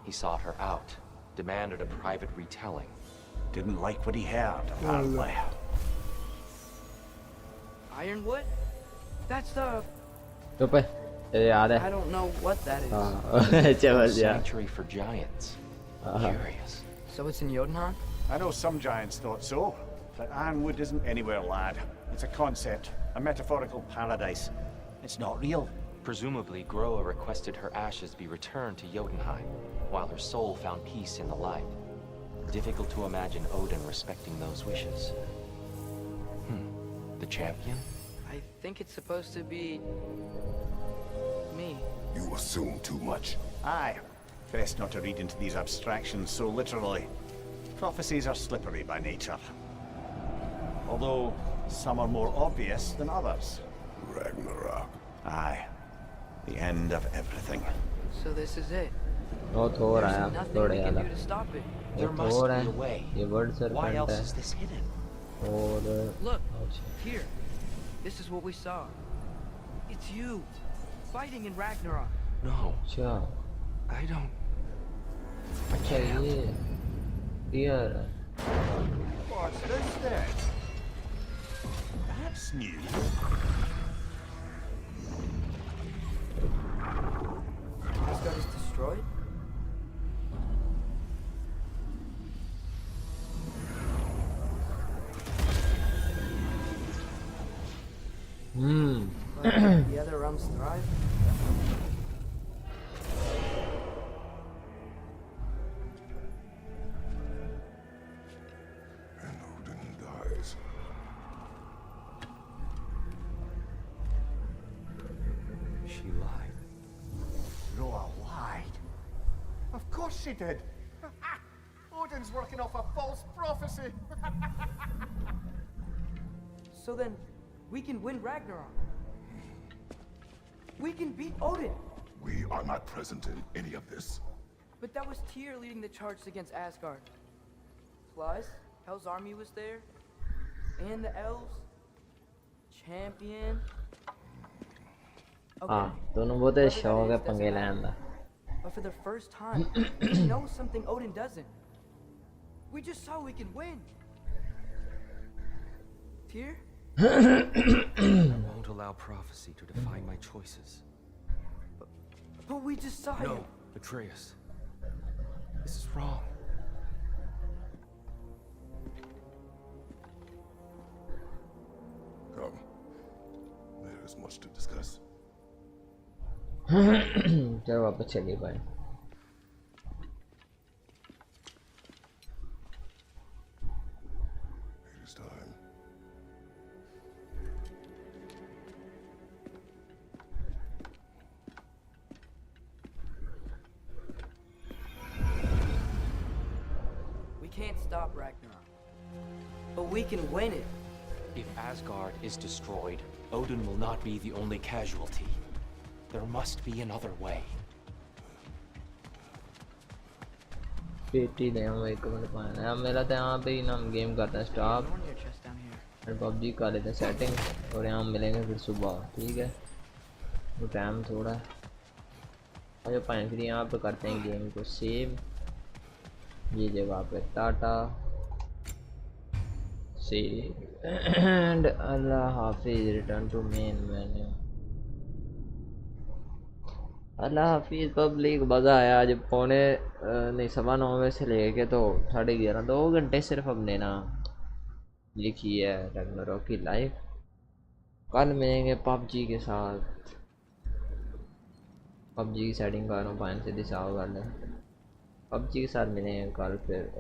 He sought her out, demanded a private retelling. Didn't like what he heard, apparently. Ironwood? That's the... चुप है ये याद है I don't know what that is. हाँ चल जा Sanctuary for giants. Curious. So it's in Jotunheim? I know some giants thought so, but Ironwood isn't anywhere, lad. It's a concept, a metaphorical paradise. It's not real. Presumably, Groa requested her ashes be returned to Jotunheim, while her soul found peace in the light. Difficult to imagine Odin respecting those wishes. The champion? I think it's supposed to be... me. You assume too much. Aye. Best not to read into these abstractions so literally. Prophecies are slippery by nature. Although, some are more obvious than others. Ragnarok. Aye. The end of everything. So this is it. वो थोड़ा There's है nothing थोड़ा we can याद do to stop it. ये There must थोड़ा be a है way. ये word Why serpent else है is this hidden? और Look, here. This is what we saw. It's you, fighting in Ragnarok. No, अच्छा I don't. अच्छा ये clear है What's this then? That's new. Asgard is destroyed? But the other realms thrive? And Odin dies. She lied. Roa lied. Of course she did. Odin's working off a false prophecy. So then, we can win Ragnarok. We can beat Odin. We are not present in any of this. But that was Tyr leading the charge against Asgard. Plus, Hell's army was there. And the elves. Champion. हाँ दोनों बहुत शौक है पंगे लेने दा But for the first time, we know something Odin doesn't. We just saw we can win. Tyr? I won't allow prophecy to define my choices. But we just saw No, you. Atreus. This is wrong. Come. There is much to discuss. चलो वापस चलिए भाई It is time. We can't stop Ragnarok. But we can win it. If Asgard is destroyed, Odin will not be the only casualty. There must be another way. पेटी दे हम एक minute पाना है मेरा तो यहाँ पे ही ना गेम करते हैं stop Ignore your chest down here. और पबजी कर लेते हैं सेटिंग और यहाँ मिलेंगे फिर सुबह ठीक है वो टाइम थोड़ा है और जो पाएँ फिर यहाँ पे करते हैं गेम को सेव ये जगह पे टाटा सेव एंड अल्लाह हाफिज रिटर्न टू मेन मेन्यू अल्लाह हाफिज पब्लिक मज़ा आया आज पौने नहीं 9:15 से लेके तो 11:30 2 घंटे सिर्फ हमने ना लिखी है रैग्नारोक की लाइफ कल मिलेंगे पबजी के साथ पबजी की सेटिंग कर रहा हूँ 5 से 10 कर लें पबजी के साथ मिलेंगे कल फिर।